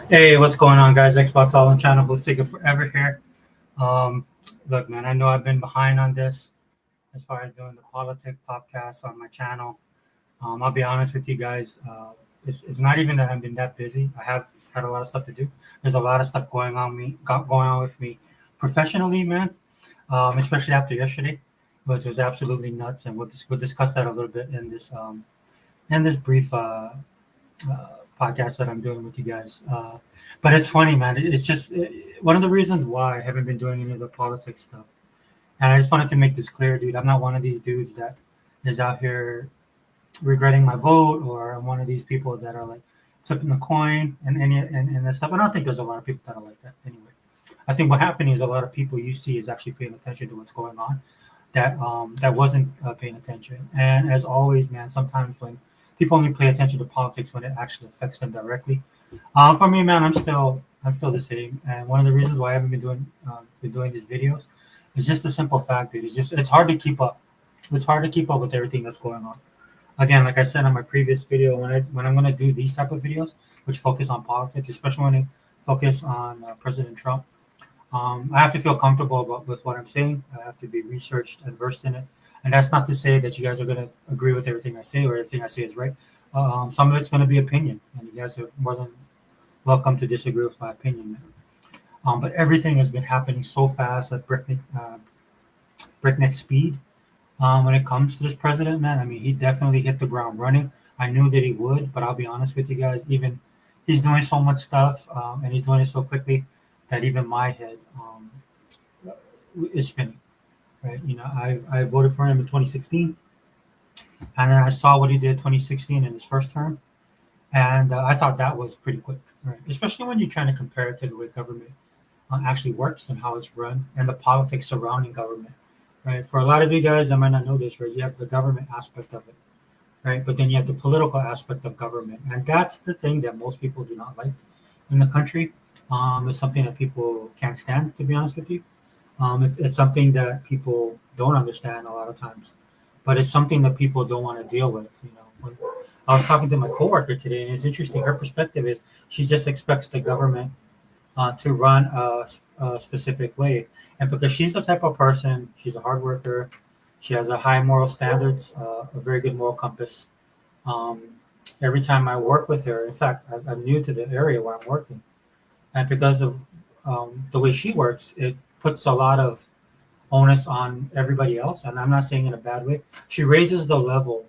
Hey, what's going on, guys? Xbox All In channel, who's taking forever here. Um, Look, man, I know I've been behind on this as far as doing the politic podcast on my channel. I'll be honest with you guys. It's not even that I've been that busy. I have had a lot of stuff to do. There's a lot of stuff going on with me professionally, man. Especially after yesterday, was absolutely nuts, and we'll discuss that a little bit in this brief podcast that I'm doing with you guys. But it's funny, man. It's just one of the reasons why I haven't been doing any of the politics stuff. And I just wanted to make this clear, dude. I'm not one of these dudes that is out here regretting my vote, or I'm one of these people that are like flipping the coin and that stuff. I don't think there's a lot of people that are like that anyway. I think what happening is a lot of people you see is actually paying attention to what's going on that wasn't paying attention. And as always, man, sometimes when people only pay attention to politics when it actually affects them directly. For me, man, I'm still the same. And one of the reasons why I haven't been doing these videos is just the simple fact that it's hard to keep up. It's hard to keep up with everything that's going on. Again, like I said on my previous video, when I'm gonna do these type of videos, which focus on politics, especially when I focus on President Trump, I have to feel comfortable with what I'm saying. I have to be researched and versed in it. And that's not to say that you guys are going to agree with everything I say or everything I say is right. Some of it's going to be opinion, and you guys are more than welcome to disagree with my opinion. But everything has been happening so fast at breakneck speed. When it comes to this president, man, I mean, he definitely hit the ground running. I knew that he would, but I'll be honest with you guys, even he's doing so much stuff, and he's doing it so quickly that even my head is spinning. Right? I voted for him in 2016, and then I saw what he did 2016 in his first term, and I thought that was pretty quick, right? Especially when you're trying to compare it to the way government actually works and how it's run and the politics surrounding government, right? For a lot of you guys that might not know this, right? You have the government aspect of it, right? But then you have the political aspect of government, and that's the thing that most people do not like in the country. It's something that people can't stand, to be honest with you. It's something that people don't understand a lot of times, but it's something that people don't want to deal with. When I was talking to my coworker today, and it's interesting. Her perspective is she just expects the government to run a specific way, and because she's the type of person, she's a hard worker. She has a high moral standards, a very good moral compass. Um, every time I work with her, in fact, I'm new to the area where I'm working, and because of the way she works, it puts a lot of onus on everybody else. And I'm not saying in a bad way. She raises the level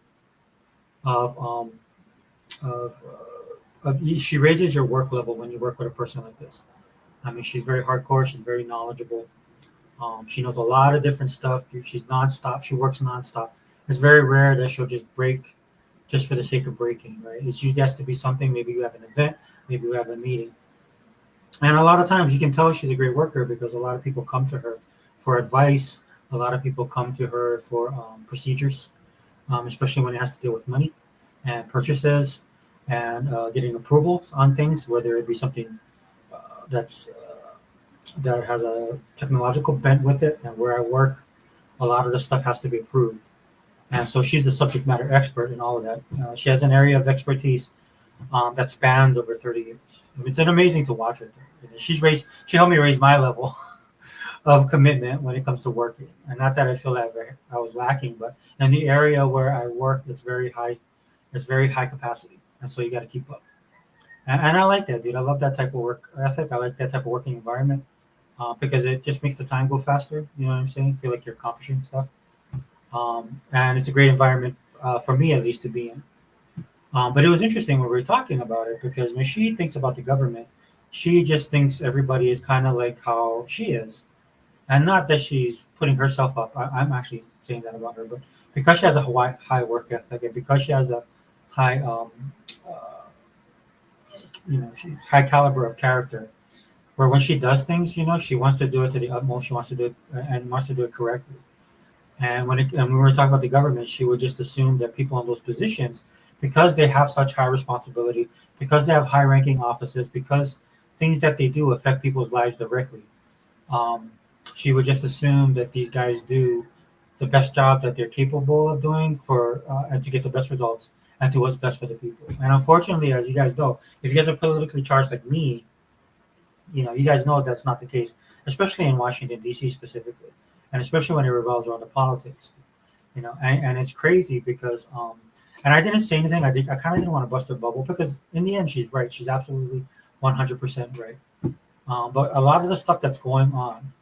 of of, she raises your work level when you work with a person like this. I mean, she's very hardcore. She's very knowledgeable. She knows a lot of different stuff. Dude, she's nonstop. She works nonstop. It's very rare that she'll just break just for the sake of breaking, right? It's usually has to be something. Maybe you have an event. Maybe you have a meeting. And a lot of times you can tell she's a great worker because a lot of people come to her for advice. A lot of people come to her for procedures, especially when it has to deal with money and purchases and getting approvals on things, whether it be something uh, that's that has a technological bent with it. And where I work, a lot of the stuff has to be approved. And so she's the subject matter expert in all of that. She has an area of expertise that spans over 30 years. I mean, it's an amazing to watch her. She helped me raise my level of commitment when it comes to working. And not that I feel that I was lacking, but in the area where I work, it's very high capacity. And so you got to keep up. And I like that, dude. I love that type of work ethic. I like that type of working environment because it just makes the time go faster. You know what I'm saying? Feel like you're accomplishing stuff. And it's a great environment for me, at least, to be in. But it was interesting when we were talking about it because when she thinks about the government, she just thinks everybody is kind of like how she is. And not that she's putting herself up. I'm actually saying that about her, but because she has a high work ethic and because she has a high, uh, she's high caliber of character, where when she does things, she wants to do it to the utmost. She wants to do it and wants to do it correctly. And when we were talking about the government, she would just assume that people in those positions, because they have such high responsibility, because they have high ranking offices, because things that they do affect people's lives directly, um, she would just assume that these guys do the best job that they're capable of doing for and to get the best results. and to what's best for the people. And unfortunately, as you guys know, if you guys are politically charged like me, you guys know that's not the case, especially in Washington D.C. specifically, and especially when it revolves around the politics. And it's crazy because and I didn't say anything. I kind of didn't want to bust her bubble because in the end she's right. She's absolutely 100% right. But a lot of the stuff that's going on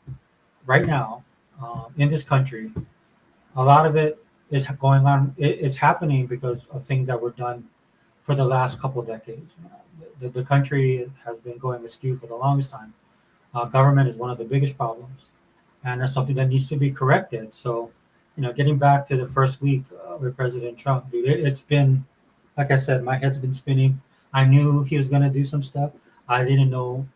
right now in this country, a lot of it is going on. It's happening because of things that were done for the last couple of decades. The country has been going askew for the longest time. Government is one of the biggest problems, and that's something that needs to be corrected. So, getting back to the first week with President Trump, dude, it's been, like I said, my head's been spinning. I knew he was going to do some stuff. I didn't know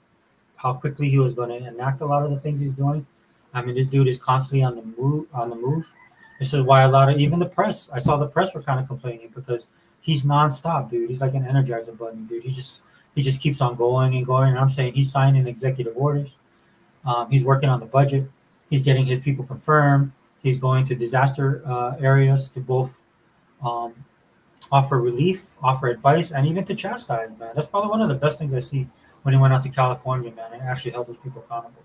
how quickly he was going to enact a lot of the things he's doing. I mean, this dude is constantly on the move. On the move. This is why a lot of even the press. I saw the press were kind of complaining because he's nonstop, dude. He's like an energizer bunny, dude. He just keeps on going and going. And I'm saying he's signing executive orders. He's working on the budget. He's getting his people confirmed. He's going to disaster areas to both um, offer relief, offer advice, and even to chastise, man. That's probably one of the best things I see when he went out to California, man, and actually held those people accountable.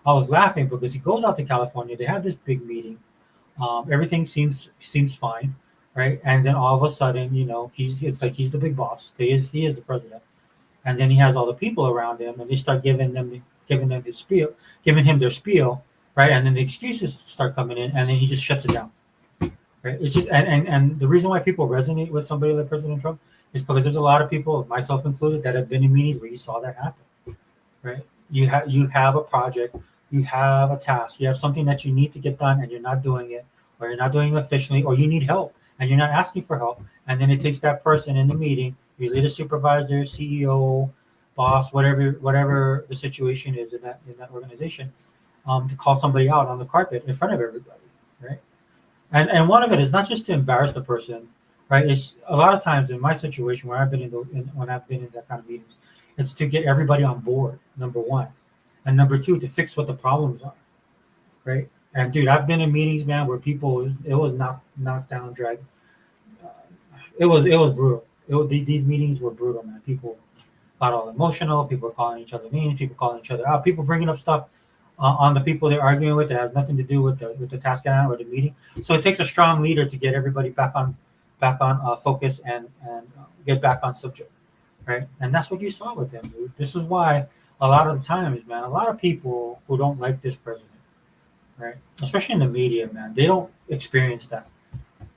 I was laughing because he goes out to California. They have this big meeting. Everything seems fine, right? And then all of a sudden, it's like he's the big boss. He is the president, and then he has all the people around him, and they start giving them his spiel, giving him their spiel, right? And then the excuses start coming in, and then he just shuts it down, right? It's just and the reason why people resonate with somebody like President Trump is because there's a lot of people, myself included, that have been in meetings where you saw that happen, right? You have a project, you have a task, you have something that you need to get done, and you're not doing it, or you're not doing it efficiently, or you need help, and you're not asking for help, and then it takes that person in the meeting, usually the supervisor, CEO, boss, whatever the situation is in that organization, to call somebody out on the carpet in front of everybody, right? And one of it is not just to embarrass the person, right? It's a lot of times in my situation where I've been when I've been in that kind of meetings, it's to get everybody on board. Number one, and number two, to fix what the problems are, right? And dude, I've been in meetings, man, where it was knocked down, dragged. Uh, it was brutal. These meetings were brutal, man. People got all emotional. People were calling each other names. People calling each other out. People bringing up stuff on the people they're arguing with that has nothing to do with the task at hand or the meeting. So it takes a strong leader to get everybody back on focus and get back on subject, right? And that's what you saw with them, dude. This is why a lot of the times, man, a lot of people who don't like this president, right, especially in the media, man, they don't experience that.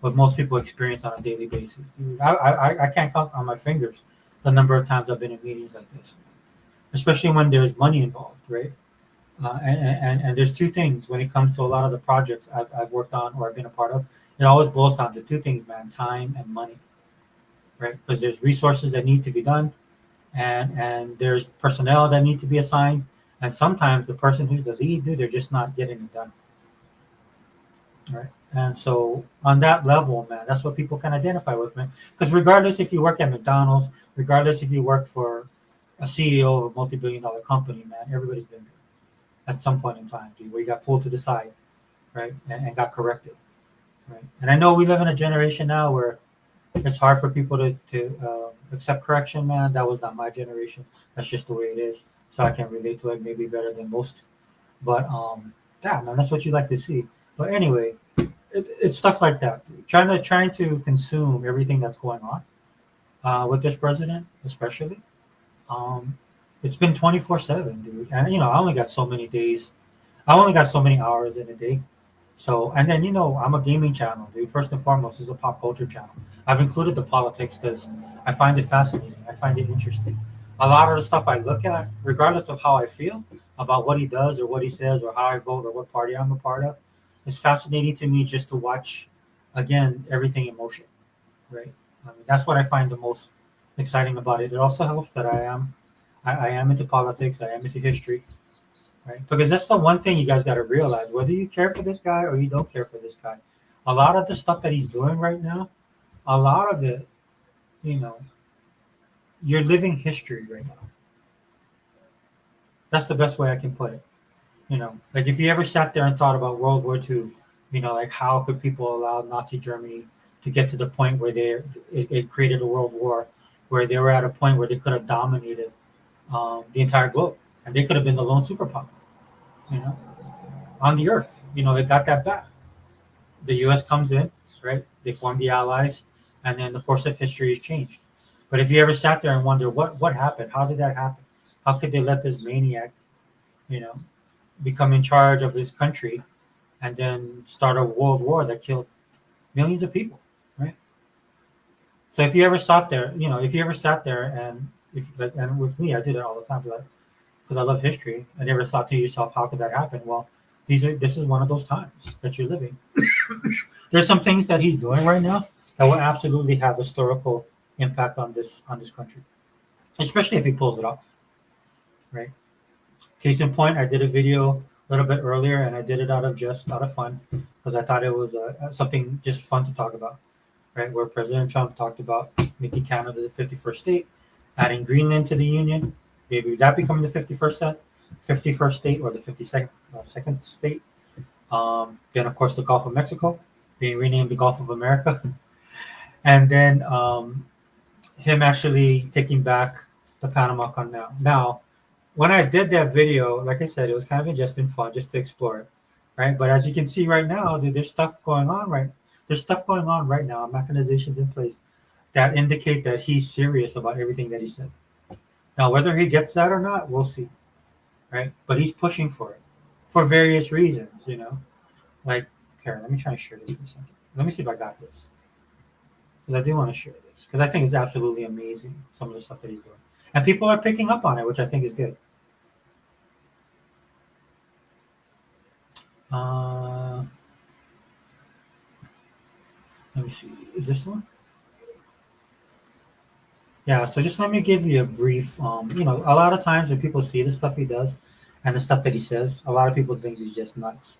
What most people experience on a daily basis, dude. I can't count on my fingers the number of times I've been in meetings like this, especially when there's money involved, right? And there's two things when it comes to a lot of the projects I've worked on or I've been a part of. It always boils down to two things, man: time and money, right? Because there's resources that need to be done, and there's personnel that need to be assigned, and sometimes the person who's the lead, dude, they're just not getting it done, right? And so on that level, man, that's what people can identify with, man. Because regardless if you work at McDonald's, regardless if you work for a CEO of a multi-billion-dollar company, man, everybody's been there at some point in time, dude, where you got pulled to the side, right, and got corrected, right? And I know we live in a generation now where it's hard for people to accept correction, man. That was not my generation. That's just the way it is. So I can relate to it maybe better than most. But yeah, man, that's what you like to see. But anyway, it's stuff like that. Trying to consume everything that's going on with this president, especially. Um, it's been 24/7, dude. And I only got so many days. I only got so many hours in a day. So, and then I'm a gaming channel, dude. First and foremost, is a pop culture channel. I've included the politics because I find it fascinating. I find it interesting. A lot of the stuff I look at, regardless of how I feel about what he does or what he says or how I vote or what party I'm a part of, it's fascinating to me just to watch, again, everything in motion, right? I mean, that's what I find the most exciting about it. It also helps that I am into politics. I am into history, right? Because that's the one thing you guys got to realize, whether you care for this guy or you don't care for this guy, a lot of the stuff that he's doing right now, a lot of it, you know, you're living history right now. That's the best way I can put it. Like if you ever sat there and thought about World War II, like how could people allow Nazi Germany to get to the point where it created a world war, where they were at a point where they could have dominated the entire globe, and they could have been the lone superpower, you know, on the earth. It got that bad. The U.S. comes in, right? They form the Allies, and then the course of history is changed. But if you ever sat there and wonder what happened, how did that happen? How could they let this maniac, you know, become in charge of this country, and then start a world war that killed millions of people, right? So if you ever sat there, if you ever sat there and if like, and with me, I did it all the time, because I love history. I never thought to yourself, how could that happen? Well, this is one of those times that you're living. There's some things that he's doing right now that will absolutely have historical impact on this country, especially if he pulls it off, right? Case in point, I did a video a little bit earlier, and I did it out of fun because I thought it was something just fun to talk about, right? Where President Trump talked about making Canada the 51st state, adding Greenland to the Union, maybe that becoming the 51st state, or the 52nd second state. Then, of course, the Gulf of Mexico being renamed the Gulf of America, and then him actually taking back the Panama Canal. Now, when I did that video, like I said, it was kind of just in fun, just to explore it, right? But as you can see right now, dude, there's stuff going on right now, mechanizations in place that indicate that he's serious about everything that he said. Now, whether he gets that or not, we'll see, right? But he's pushing for it for various reasons. Like, here, let me try and share this for a second. Let me see if I got this, because I do want to share this, because I think it's absolutely amazing, some of the stuff that he's doing. And people are picking up on it, which I think is good. Let me see. Is this one? Yeah, so just let me give you a brief. A lot of times when people see the stuff he does and the stuff that he says, a lot of people think he's just nuts.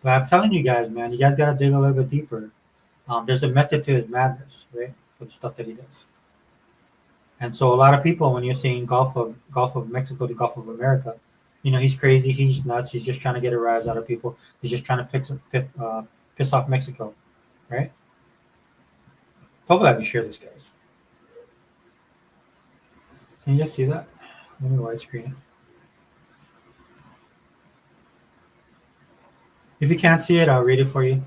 But I'm telling you guys, man, you guys got to dig a little bit deeper. There's a method to his madness, right? For the stuff that he does. And so a lot of people, when you're saying Gulf of Mexico, the Gulf of America, he's crazy, he's nuts, he's just trying to get a rise out of people. He's just trying to piss off Mexico, right? Hopefully I can share this, guys. Can you guys see that? Let me widescreen it. If you can't see it, I'll read it for you.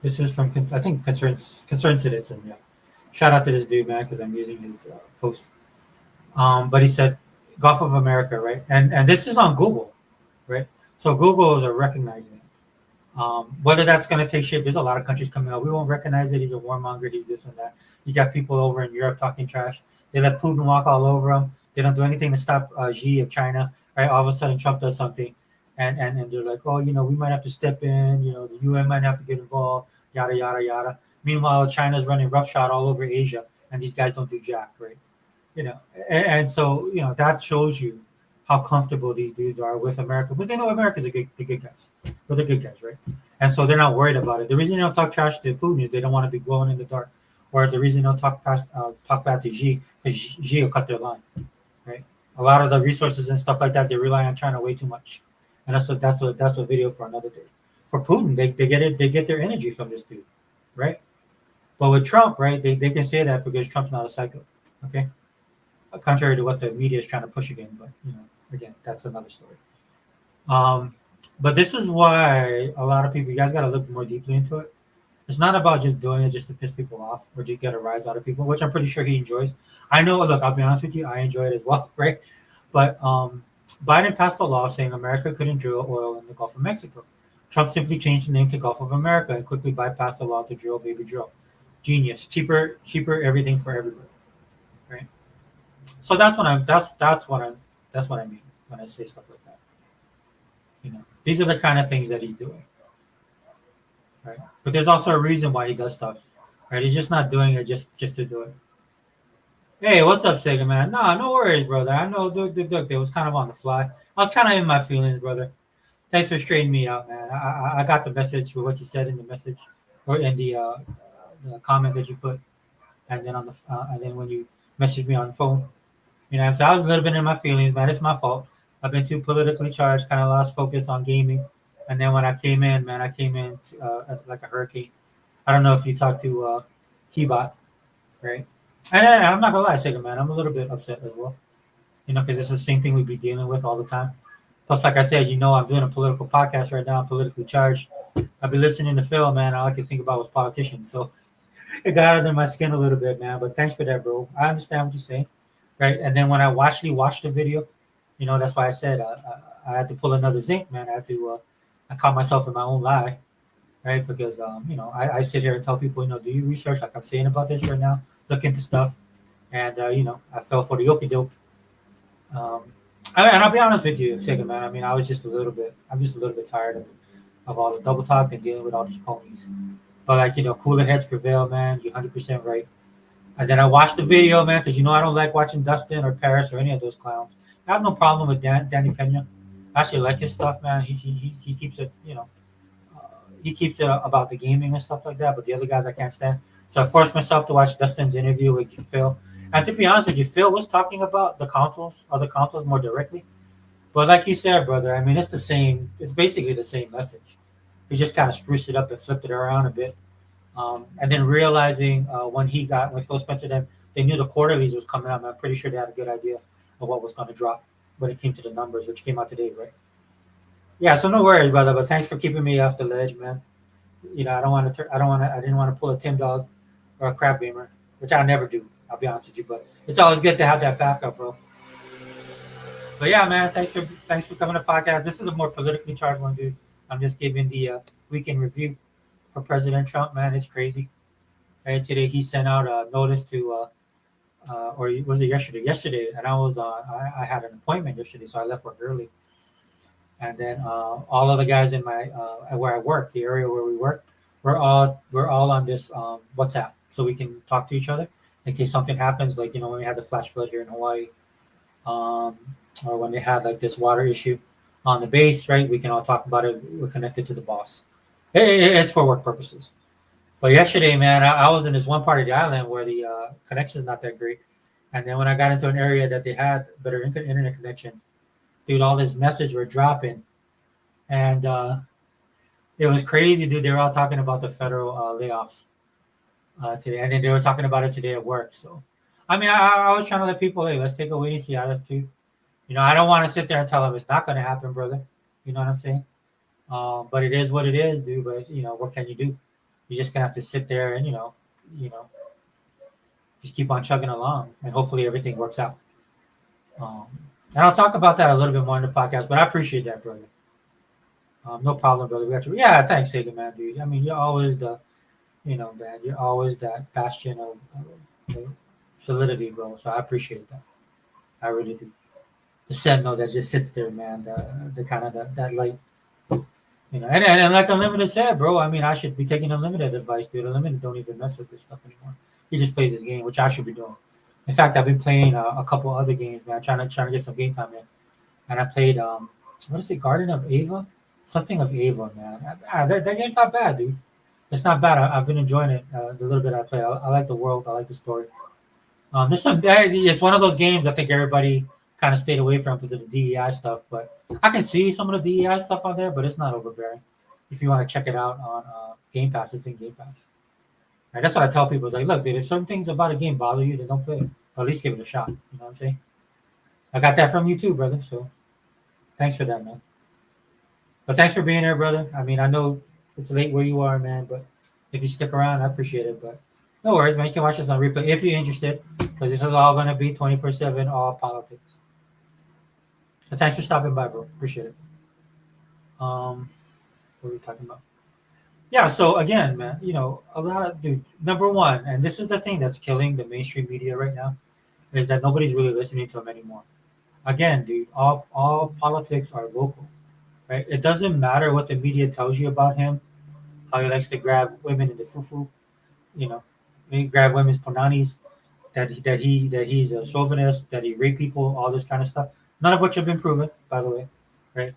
This is from, I think, Concerned Citizen. Yeah. Shout out to this dude, man, because I'm using his post. But he said, Gulf of America, right? And this is on Google, right? So Google is recognizing it. Whether that's going to take shape, there's a lot of countries coming out. We won't recognize it. He's a warmonger. He's this and that. You got people over in Europe talking trash. They let Putin walk all over them. They don't do anything to stop Xi of China, right? All of a sudden, Trump does something, and they're like, oh, we might have to step in. The UN might have to get involved. Yada yada yada. Meanwhile, China's running roughshod all over Asia, and these guys don't do jack, right? And so that shows you how comfortable these dudes are with America, but they know America's the good guys. We're the good guys, right? And so they're not worried about it. The reason they don't talk trash to Putin is they don't want to be glowing in the dark, or the reason they don't talk bad to Xi, because Xi will cut their line, right? A lot of the resources and stuff like that, they rely on China way too much, and that's a video for another day. For Putin, they get their energy from this dude, right? But with Trump, right, they can say that because Trump's not a psycho, okay? Contrary to what the media is trying to push again, but again, that's another story. But this is why a lot of people, you guys got to look more deeply into it. It's not about just doing it just to piss people off or to get a rise out of people, which I'm pretty sure he enjoys. I know, look, I'll be honest with you, I enjoy it as well, right? But Biden passed a law saying America couldn't drill oil in the Gulf of Mexico. Trump simply changed the name to Gulf of America and quickly bypassed the law to drill, baby, drill. Genius. Cheaper, everything for everybody, right? So that's what I mean when I say stuff like that. These are the kind of things that he's doing, right? But there's also a reason why he does stuff, right? He's just not doing it just to do it. Hey, what's up, Sega man? Nah, no worries, brother. I know, look, it was kind of on the fly. I was kind of in my feelings, brother. Thanks for straightening me out, man. I got the message with what you said in the message, or in the comment that you put, and then and then when you messaged me on the phone. So I was a little bit in my feelings, man. It's my fault. I've been too politically charged, kind of lost focus on gaming, And then when I came in, man, I came in like a hurricane. I don't know if you talked to Keybot, right? And I'm not gonna lie, Sega man, I'm a little bit upset as well. Because it's the same thing we be dealing with all the time. Plus, like I said, I'm doing a political podcast right now, politically charged. I've been listening to Phil, man. All I can think about was politicians. So it got under my skin a little bit, man. But thanks for that, bro. I understand what you're saying, right? And then when I actually watched the video, that's why I said I had to pull another zinc, man. I caught myself in my own lie, right? Because I sit here and tell people, do your research, like I'm saying about this right now, look into stuff, and I fell for the okie doke. Um, and I'll be honest with you, Sega man. I mean, I'm just a little bit tired of all the double talk and dealing with all these ponies. But like cooler heads prevail, man. You're 100% right. And then I watched the video, man, because I don't like watching Dustin or Paris or any of those clowns. I have no problem with Danny Pena. I actually like his stuff, man. He keeps it, uh, he keeps it about the gaming and stuff like that. But the other guys I can't stand. So I forced myself to watch Dustin's interview with Phil. And to be honest with you, Phil was talking about other consoles more directly. But like you said, brother, I mean, it's the same. It's basically the same message. He just kind of spruced it up and flipped it around a bit. And then realizing when Phil Spencer, they knew the quarterlies was coming out. And I'm pretty sure they had a good idea of what was going to drop when it came to the numbers, which came out today, right? Yeah, so no worries, brother. But thanks for keeping me off the ledge, man. I don't want to. I don't want to. I didn't want to pull a Tim Dog or a Crab Gamer, which I never do. I'll be honest with you, but it's always good to have that backup, bro. But yeah, man, thanks for coming to the podcast. This is a more politically charged one, dude. I'm just giving the weekend review for President Trump, man. It's crazy. Right today, he sent out a notice to, or was it yesterday? Yesterday, and I had an appointment yesterday, so I left work early. And then all of the guys in my where I work, the area where we work, we're all on this WhatsApp, so we can talk to each other in case something happens. Like when we had the flash flood here in Hawaii, um, or when they had like this water issue on the base, right? We can all talk about it. We're connected to the boss. It's for work purposes. But yesterday, man, I was in this one part of the island where the connection is not that great. And then when I got into an area that they had better internet connection, dude, all this message were dropping. And it was crazy, dude. They were all talking about the federal layoffs today. And then they were talking about it today at work. So, I mean, I was trying to let people, hey, let's take a wait and see how that's too. I don't want to sit there and tell them it's not going to happen, brother. You know what I'm saying? But it is what it is, dude. But what can you do? You're just gonna have to sit there and just keep on chugging along, and hopefully everything works out. Um, and I'll talk about that a little bit more in the podcast. But I appreciate that, brother. No problem, brother. We got you. Yeah, thanks, Sega man, dude. I mean, you're always man, you're always that bastion of solidity, bro. So I appreciate that. I really do. The sentinel that just sits there, man. The kind of that light. And like Unlimited said, bro, I mean, I should be taking Unlimited advice, dude. Unlimited don't even mess with this stuff anymore. He just plays his game, which I should be doing. In fact, I've been playing a couple other games, man, trying to get some game time in. And I played, what is it, Garden of Ava? Something of Ava, man. That game's not bad, dude. It's not bad. I've been enjoying it, the little bit I play. I like the world. I like the story. There's some, it's one of those games I think everybody kind of stayed away from because of the DEI stuff, but I can see some of the DEI stuff on there, but it's not overbearing. If you want to check it out on Game Pass, it's in Game Pass. And that's what I tell people. It's like, look, dude, if certain things about a game bother you, then don't play it. Or at least give it a shot. You know what I'm saying? I got that from you too, brother. So thanks for that, man. But thanks for being here, brother. I mean, I know it's late where you are, man, but if you stick around, I appreciate it. But no worries, man. You can watch this on replay if you're interested, because this is all going to be 24/7, all politics. So thanks for stopping by, bro. Appreciate it. What are we talking about? Yeah, so again, man, a lot of dude, number one, and this is the thing that's killing the mainstream media right now, is that nobody's really listening to them anymore. Again, dude, all politics are local, right? It doesn't matter what the media tells you about him, how he likes to grab women in the fufu, you know, he grab women's pananis, that he's a chauvinist, that he raped people, all this kind of stuff. None of which have been proven, by the way, right?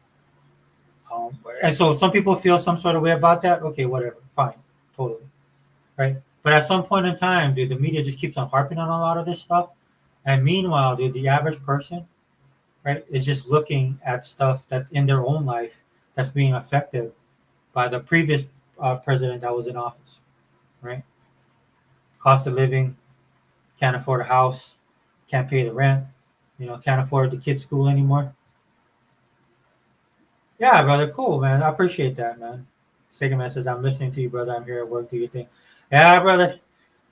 And so some people feel some sort of way about that. Okay, whatever, fine, totally, right? But at some point in time, dude, the media just keeps on harping on a lot of this stuff. And meanwhile, dude, the average person, right, is just looking at stuff that in their own life that's being affected by the previous president that was in office, right? Cost of living, can't afford a house, can't pay the rent, can't afford the kids' school anymore. Yeah, brother, cool, man. I appreciate that, man. Second man says, I'm listening to you, brother. I'm here at work. Do your thing. Yeah, brother.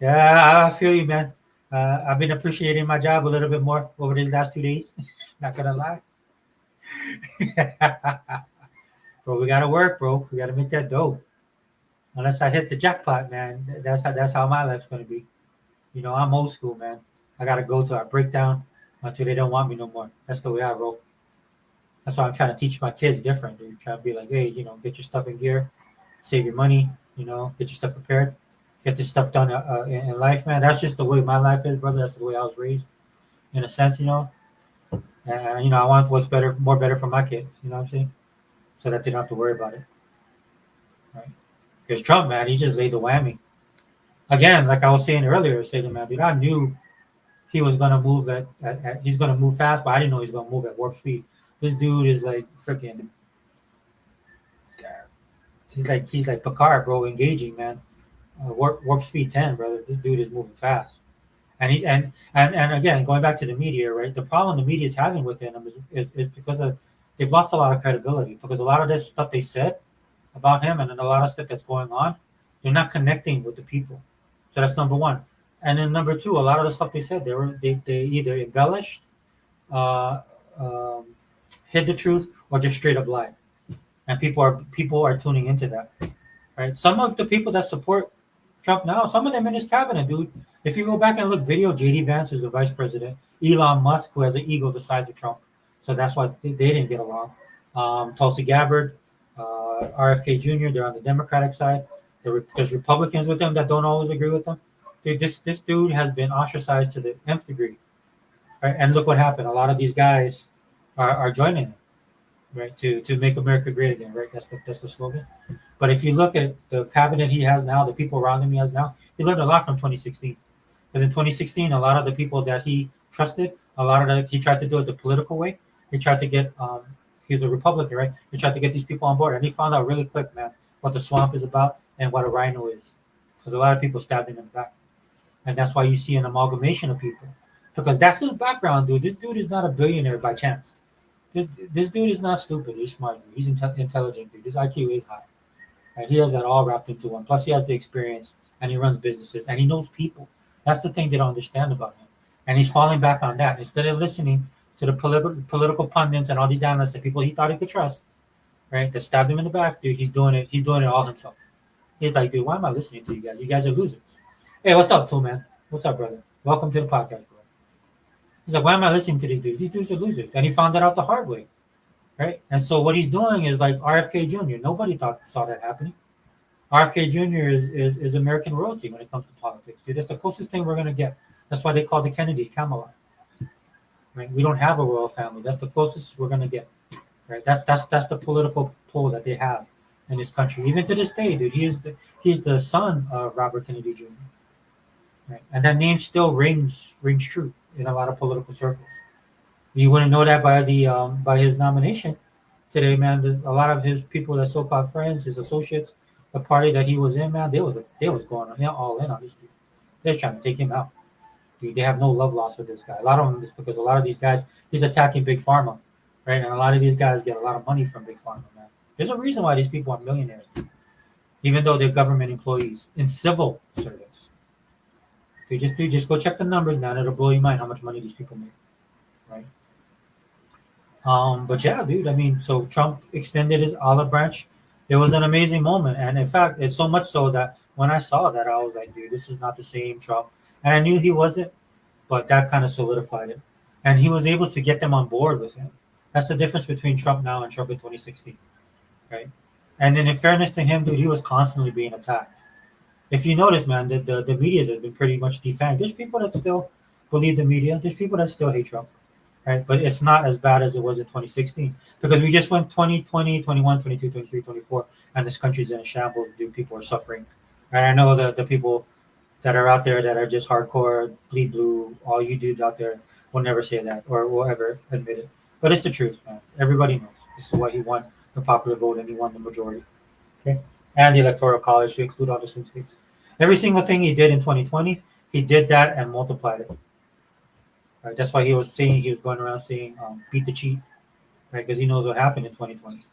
Yeah, I feel you, man. I've been appreciating my job a little bit more over these last 2 days. Not gonna lie. Bro, we gotta work, bro. We gotta make that dough. Unless I hit the jackpot, man. That's how my life's gonna be. I'm old school, man. I gotta go to a breakdown until they don't want me no more. That's the way I roll. That's why I'm trying to teach my kids different, dude. Trying to be like, hey, get your stuff in gear, save your money, get your stuff prepared, get this stuff done in life, man. That's just the way my life is, brother. That's the way I was raised, in a sense, And I want what's better, more better for my kids. You know what I'm saying? So that they don't have to worry about it, right? Because Trump, man, he just laid the whammy again. Like I was saying earlier, saying, man, dude, I knew he was gonna move he's gonna move fast, but I didn't know he's gonna move at warp speed. This dude is like freaking. He's like Picard, bro, engaging, man. Warp speed 10, brother. This dude is moving fast. And he and again, going back to the media, right? The problem the media is having with him is because they've lost a lot of credibility because a lot of this stuff they said about him and then a lot of stuff that's going on, they're not connecting with the people. So that's number one. And then number two, a lot of the stuff they said they either embellished, uh, um, hid the truth, or just straight up lied. And people are tuning into that, right? Some of the people that support Trump now, some of them in his cabinet, dude. If you go back and look, video JD Vance is the vice president, Elon Musk, who has an ego the size of Trump, so that's why they didn't get along. Tulsi Gabbard, RFK Jr., they're on the Democratic side. There's Republicans with them that don't always agree with them. Dude, this dude has been ostracized to the nth degree, right? And look what happened. A lot of these guys are joining him, right? To make America great again, right? That's the slogan. But if you look at the cabinet he has now, the people around him he has now, he learned a lot from 2016. Because in 2016, a lot of the people that he trusted, a lot of he tried to do it the political way. He tried to get, he's a Republican, right? He tried to get these people on board, and he found out really quick, man, what the swamp is about and what a rhino is. Because a lot of people stabbed him in the back, and that's why you see an amalgamation of people. Because that's his background, dude. This dude is not a billionaire by chance. This dude is not stupid. He's smart, dude. He's intelligent, dude. His IQ is high. Right? He has that all wrapped into one. Plus, he has the experience and he runs businesses and he knows people. That's the thing they don't understand about him. And he's falling back on that. Instead of listening to the political pundits and all these analysts and people he thought he could trust, right? That stabbed him in the back, dude. He's doing it. He's doing it all himself. He's like, dude, why am I listening to you guys? You guys are losers. Hey, what's up, Tool Man? What's up, brother? Welcome to the podcast, bro. He's like, why am I listening to these dudes? These dudes are losers. And he found that out the hard way, right? And so what he's doing is like RFK Jr. Nobody saw that happening. RFK Jr. is American royalty when it comes to politics. Dude, that's the closest thing we're gonna get. That's why they call the Kennedys Camelot. Right? We don't have a royal family. That's the closest we're gonna get. Right? That's the political pull that they have in this country. Even to this day, dude, he's the son of Robert Kennedy Jr. Right? And that name still rings true in a lot of political circles. You wouldn't know that by his nomination today, man. There's a lot of his people, that so-called friends, his associates, the party that he was in, man. They was going all in on this dude. They're trying to take him out. Dude, they have no love lost with this guy. A lot of them is because a lot of these guys, he's attacking big pharma, right? And a lot of these guys get a lot of money from big pharma, man. There's a reason why these people are millionaires, dude. Even though they're government employees in civil service. Just go check the numbers, man. It'll blow your mind how much money these people make, right? But yeah, dude. I mean, so Trump extended his olive branch. It was an amazing moment, and in fact, it's so much so that when I saw that, I was like, dude, this is not the same Trump. And I knew he wasn't, but that kind of solidified it. And he was able to get them on board with him. That's the difference between Trump now and Trump in 2016, right? And then in fairness to him, dude, he was constantly being attacked. If you notice, man, the media has been pretty much defanged. There's people that still believe the media. There's people that still hate Trump, right? But it's not as bad as it was in 2016 because we just went 2020, 21, 22, 23, 24, and this country's in a shambles. Dude, people are suffering. And I know that the people that are out there that are just hardcore, bleed blue, all you dudes out there will never say that or will ever admit it. But it's the truth, man. Everybody knows. This is what he won. the popular vote, and he won the majority. Okay, and the electoral college to include all the swing states. Every single thing he did in 2020, he did that and multiplied it. Right? That's why he was going around saying, "Beat the cheat," right? Because he knows what happened in 2020,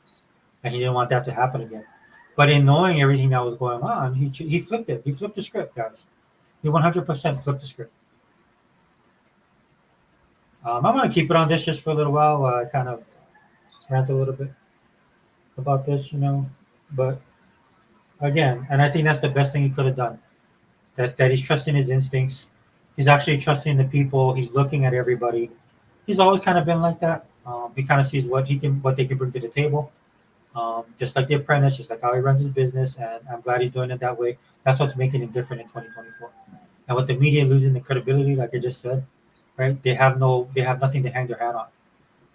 and he didn't want that to happen again. But in knowing everything that was going on, he flipped it. He flipped the script, guys. He 100% flipped the script. I'm going to keep it on this just for a little while. I kind of rant a little bit about this, But again, and I think that's the best thing he could have done. That he's trusting his instincts. He's actually trusting the people. He's looking at everybody. He's always kind of been like that. He kind of sees what they can bring to the table. Just like The Apprentice, just like how he runs his business, and I'm glad he's doing it that way. That's what's making him different in 2024. And with the media losing the credibility, like I just said, right? They have nothing to hang their hat on,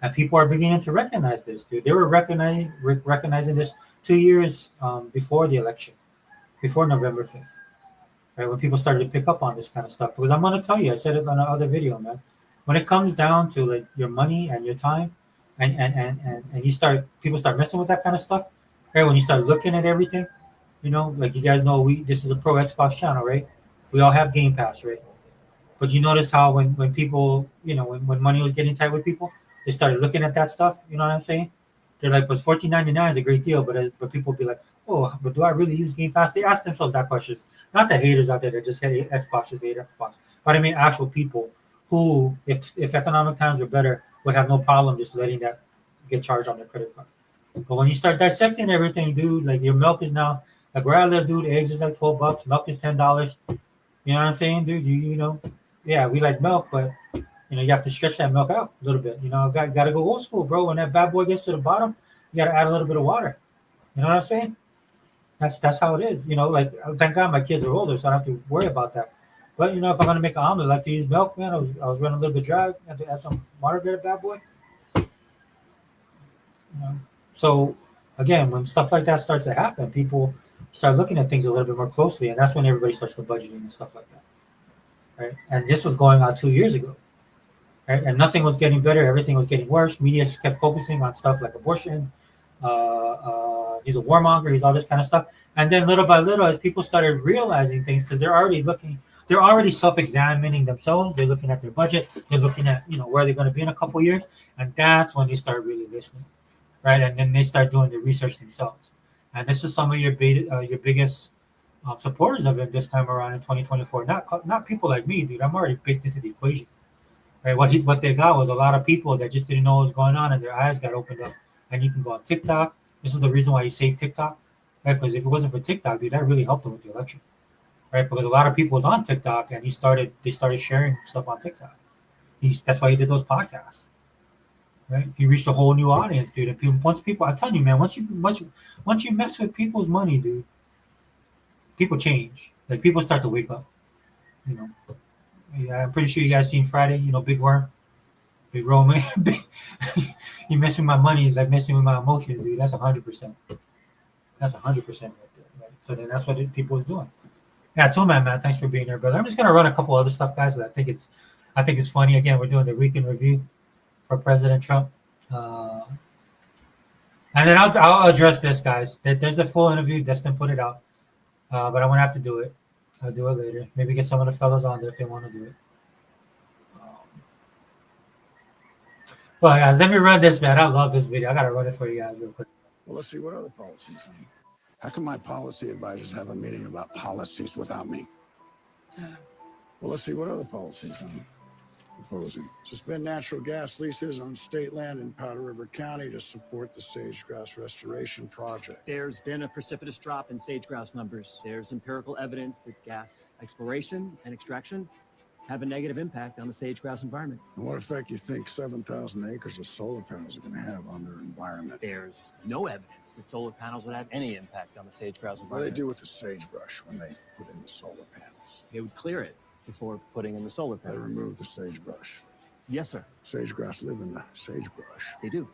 and people are beginning to recognize this, dude. They were recognizing this 2 years before the election, before November 5th, right? When people started to pick up on this kind of stuff. Because I'm gonna tell you, I said it on another video, man. When it comes down to like your money and your time, and people start messing with that kind of stuff, right? When you start looking at everything, like you guys know, we this is a pro Xbox channel, right? We all have Game Pass, right? But you notice how when people, when money was getting tight with people, they started looking at that stuff. You know what I'm saying? They're like, "But 14.99 is a great deal," but people be like, "Oh, but do I really use Game Pass?" They ask themselves that questions. Not the haters out there that just hate Xbox, just hate Xbox. But I mean actual people who, if economic times were better, would have no problem just letting that get charged on their credit card. But when you start dissecting everything, dude, like your milk is now like where I live, dude, eggs is like $12, milk is $10. You know what I'm saying, dude? Yeah, we like milk, but you have to stretch that milk out a little bit. Got to go old school, bro. When that bad boy gets to the bottom, you got to add a little bit of water. You know what I'm saying? That's how it is. Like thank God my kids are older, so I don't have to worry about that. But if I'm gonna make an omelet, I like to use milk, man. I was running a little bit dry. I had to add some water to that bad boy. So again, when stuff like that starts to happen, people start looking at things a little bit more closely, and that's when everybody starts to budgeting and stuff like that, right? And this was going on 2 years ago, right? And nothing was getting better; everything was getting worse. Media just kept focusing on stuff like abortion. He's a warmonger. He's all this kind of stuff. And then little by little, as people started realizing things, because they're already self-examining themselves. They're looking at their budget. They're looking at where they're going to be in a couple of years, and that's when they start really listening, right? And then they start doing the research themselves. And this is some of your biggest supporters of him this time around in 2024. Not people like me, dude. I'm already baked into the equation, right? What they got was a lot of people that just didn't know what was going on, and their eyes got opened up. And you can go on TikTok. This is the reason why he saved TikTok, right? Because if it wasn't for TikTok, dude, that really helped him with the election, right? Because a lot of people was on TikTok, and they started sharing stuff on TikTok. That's why he did those podcasts, right? He reached a whole new audience, dude. And I'm telling you, man, once you mess with people's money, dude, people change. Like people start to wake up. You know, yeah, I'm pretty sure you guys seen Friday. Big Worm, Big Roman. You messing with my money is like messing with my emotions, dude. That's 100%. That's 100% right there. Right? So then that's what people was doing. Yeah, Tool Man, thanks for being here, brother. I'm just gonna run a couple other stuff, guys. But I think it's funny. Again, we're doing the week in review for President Trump. Uh, and then I'll address this, guys. There's a full interview. Destin put it out, but I'm gonna have to do it. I'll do it later. Maybe get some of the fellas on there if they want to do it. Well, guys, let me run this, man. I love this video. I gotta run it for you guys real quick. Well, let's see what other policies. How come my policy advisors have a meeting about policies without me? Well, let's see what other policies I'm proposing. Suspend natural gas leases on state land in Powder River County to support the sage-grouse restoration project. There's been a precipitous drop in sage-grouse numbers. There's empirical evidence that gas exploration and extraction have a negative impact on the sage-grouse environment. And what effect do you think 7,000 acres of solar panels are going to have on their environment? There's no evidence that solar panels would have any impact on the sage-grouse environment. What do they do with the sagebrush when they put in the solar panels? They would clear it before putting in the solar They panels. remove the sagebrush. Yes, sir. Sage-grouse live in the sagebrush. They do.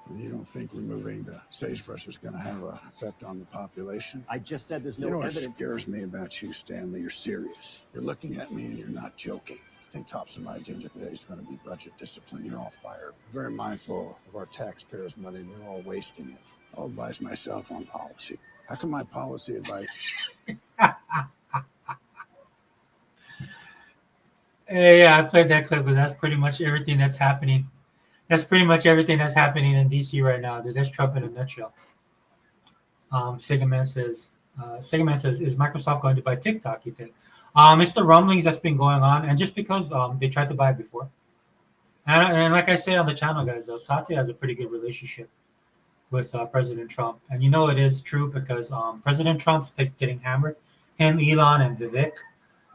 And you don't think removing the sagebrush is going to have an effect on the population? I just said there's You no know what evidence. scares me about you, Stanley? You're serious. You're looking at me and you're not joking. I think tops of my agenda today is going to be budget discipline. You're all fired. Very mindful of our taxpayers' money. We're all wasting it. I'll advise myself on policy. How can my policy advice? Yeah, I played that clip, but that's pretty much everything that's happening. That's pretty much everything that's happening in DC right now, dude. That's Trump in a nutshell. Sigaman says, is Microsoft going to buy TikTok, you think? It's the rumblings that's been going on, and just because they tried to buy it before. And like I say on the channel, guys, Satya has a pretty good relationship with President Trump. And you know it is true because President Trump's getting hammered. Him, Elon, and Vivek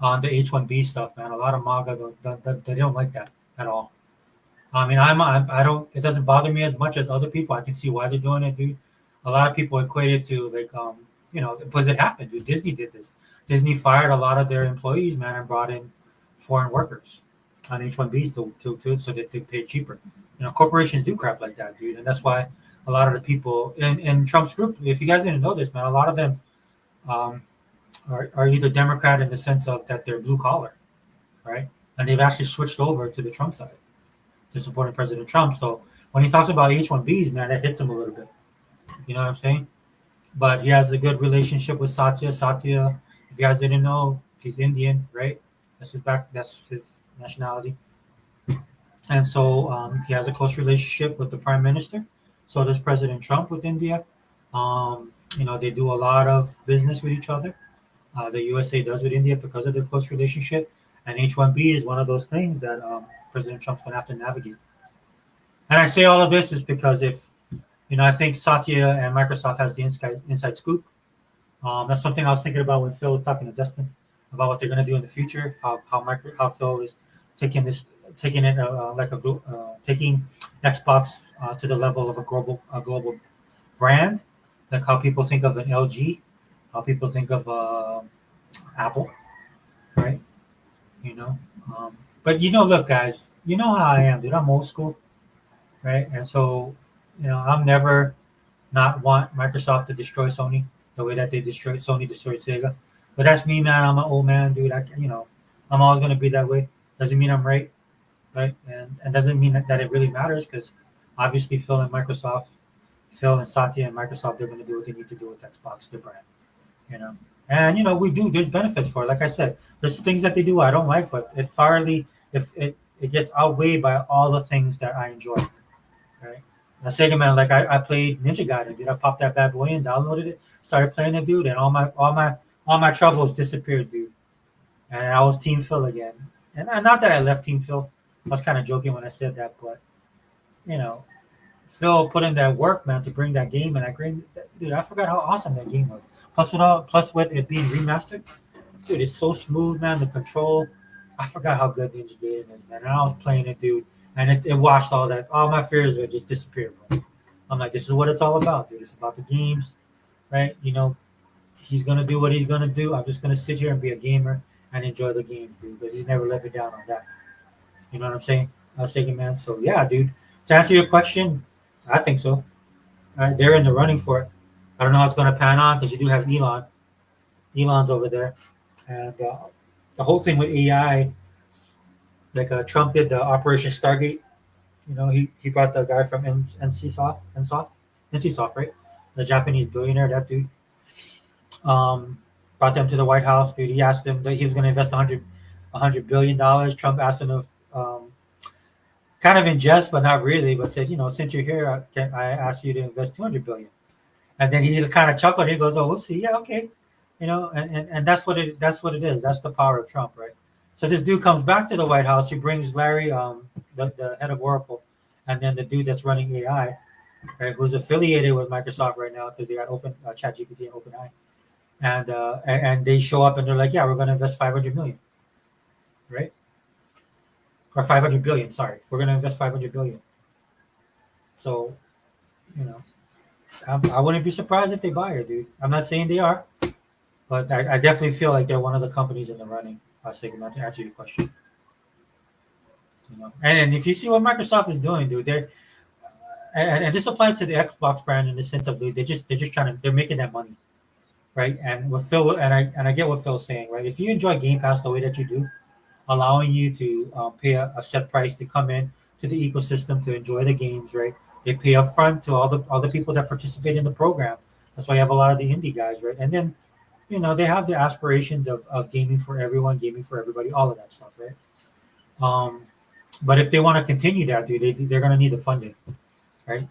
on the H-1B stuff, man. A lot of MAGA, they don't like that at all. I mean, I don't, it doesn't bother me as much as other people. I can see why they're doing it, dude. A lot of people equate it to, like, because it happened, dude. Disney did this. Disney fired a lot of their employees, man, and brought in foreign workers on H-1Bs to so that they pay cheaper. Corporations do crap like that, dude. And that's why a lot of the people in Trump's group, if you guys didn't know this, man, a lot of them are either Democrat in the sense of that they're blue collar, right? And they've actually switched over to the Trump side to supporting President Trump. So when he talks about H-1Bs, man, that hits him a little bit. You know what I'm saying? But he has a good relationship with Satya. Satya, if you guys didn't know, he's Indian, right? That's his nationality. And so he has a close relationship with the prime minister. So does President Trump with India. They do a lot of business with each other. The USA does with India because of their close relationship. And H-1B is one of those things that President Trump's going to have to navigate. And I say all of this is because I think Satya and Microsoft has the inside scoop. That's something I was thinking about when Phil was talking to Dustin about what they're going to do in the future. How Phil is taking Xbox to the level of a global brand, like how people think of an LG, how people think of Apple, right? But look, guys, you know how I am, dude. I'm old school, right? And so, I'm never not want Microsoft to destroy Sony the way that Sony destroyed Sega. But that's me, man. I'm an old man, dude. I'm always gonna be that way. Doesn't mean I'm right? And doesn't mean that it really matters because obviously Phil and Satya and Microsoft, they're gonna do what they need to do with Xbox, their brand, And we do. There's benefits for it. Like I said, there's things that they do I don't like, but it gets outweighed by all the things that I enjoy. Right? Now, Sega Man, like I played Ninja Gaiden, dude. I popped that bad boy in, downloaded it, started playing it, dude, and all my troubles disappeared, dude. And I was Team Phil again. And not that I left Team Phil. I was kind of joking when I said that, but Phil put in that work, man, to bring that game, and dude, I forgot how awesome that game was. Plus with it being remastered, dude, it's so smooth, man. The control, I forgot how good Ninja Gaiden is, man. And I was playing it, dude, and it washed all my fears would just disappear, bro. I'm like, this is what it's all about, dude. It's about the games, right? He's gonna do what he's gonna do. I'm just gonna sit here and be a gamer and enjoy the games, dude, because he's never let me down on that. You know what I'm saying? I was thinking, man. So yeah, dude. To answer your question, I think so. All right, they're in the running for it. I don't know how it's going to pan on because you do have Elon. Elon's over there, and the whole thing with AI, like Trump did the Operation Stargate. He brought the guy from NCSoft, right? The Japanese billionaire, that dude. Brought them to the White House, dude. He asked them that he was going to invest $100 billion. Trump asked him if, kind of in jest, but not really, but said, since you're here, I ask you to invest $200 billion. And then he kind of chuckled. He goes, "Oh, we'll see. Yeah, okay." And that's what it is. That's the power of Trump, right? So this dude comes back to the White House. He brings Larry, the head of Oracle, and then the dude that's running AI, right, who's affiliated with Microsoft right now because they got open ChatGPT and OpenAI, and they show up and they're like, "Yeah, we're going to invest $500 million, right? Or $500 billion. Sorry, we're going to invest $500 billion." So, I wouldn't be surprised if they buy it, dude. I'm not saying they are, but I definitely feel like they're one of the companies in the running. To answer your question, and if you see what Microsoft is doing, dude, and this applies to the Xbox brand in the sense of, dude, they're just they're making that money, right? And with Phil, and I get what Phil's saying, right? If you enjoy Game Pass the way that you do, allowing you to pay a set price to come in to the ecosystem to enjoy the games, right? They pay upfront to all the people that participate in the program. That's why you have a lot of the indie guys, right? And then they have the aspirations of gaming for everyone, gaming for everybody, all of that stuff, right? Um, but if they want to continue that, dude, they're going to need the funding, right?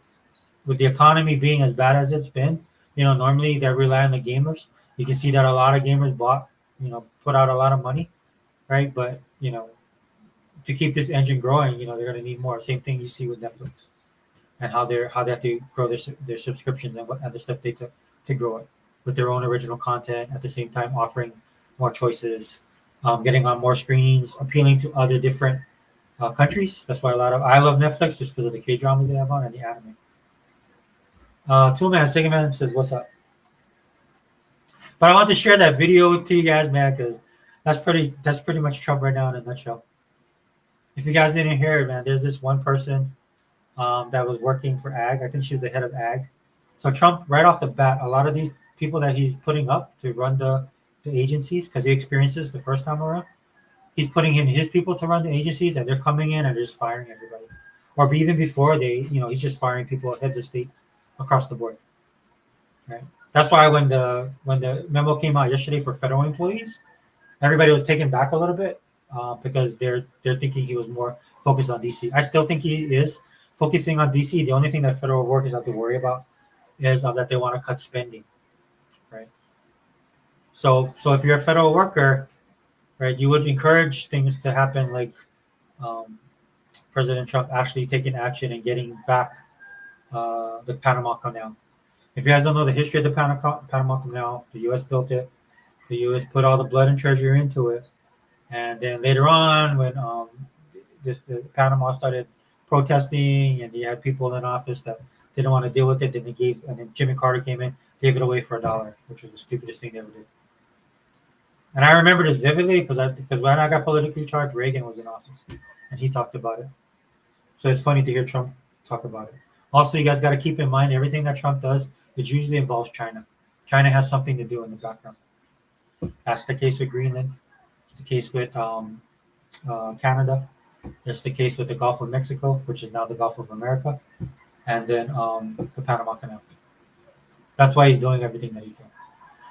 With the economy being as bad as it's been, normally they rely on the gamers. You can see that a lot of gamers put out a lot of money, right? But to keep this engine growing, they're going to need more. Same thing you see with Netflix and how they have to grow their subscriptions and the stuff they took to grow it with their own original content at the same time offering more choices, getting on more screens, appealing to other different countries. That's why I love Netflix just because of the K dramas they have on and the anime. Two Man, Second Man says, "What's up?" But I want to share that video to you guys, man, because that's pretty much Trump right now in a nutshell. If you guys didn't hear it, man, there's this one person that was working for AG. I think she's the head of AG. So Trump, right off the bat, a lot of these people that he's putting up to run the agencies, because he experienced this the first time around, he's putting in his people to run the agencies, and they're coming in and they're just firing everybody. Or even before he's just firing people heads of state across the board. Right. That's why when the memo came out yesterday for federal employees, everybody was taken back a little bit because they're thinking he was more focused on DC. I still think he is focusing on DC. The only thing that federal workers have to worry about is that they want to cut spending, right? So if you're a federal worker, right, you would encourage things to happen like President Trump actually taking action and getting back the Panama Canal. If you guys don't know the history of the Panama Canal, the U.S. built it. The U.S. put all the blood and treasure into it, and then later on, when the Panama started protesting, and you had people in office that didn't want to deal with it, and then Jimmy Carter came in, gave it away for $1, which was the stupidest thing they ever did. And I remember this vividly because when I got politically charged, Reagan was in office, and he talked about it. So it's funny to hear Trump talk about it. Also, you guys got to keep in mind everything that Trump does, it usually involves China. China has something to do in the background. That's the case with Greenland. It's the case with Canada. It's the case with the Gulf of Mexico, which is now the Gulf of America, and then the Panama Canal. That's why he's doing everything that he's doing.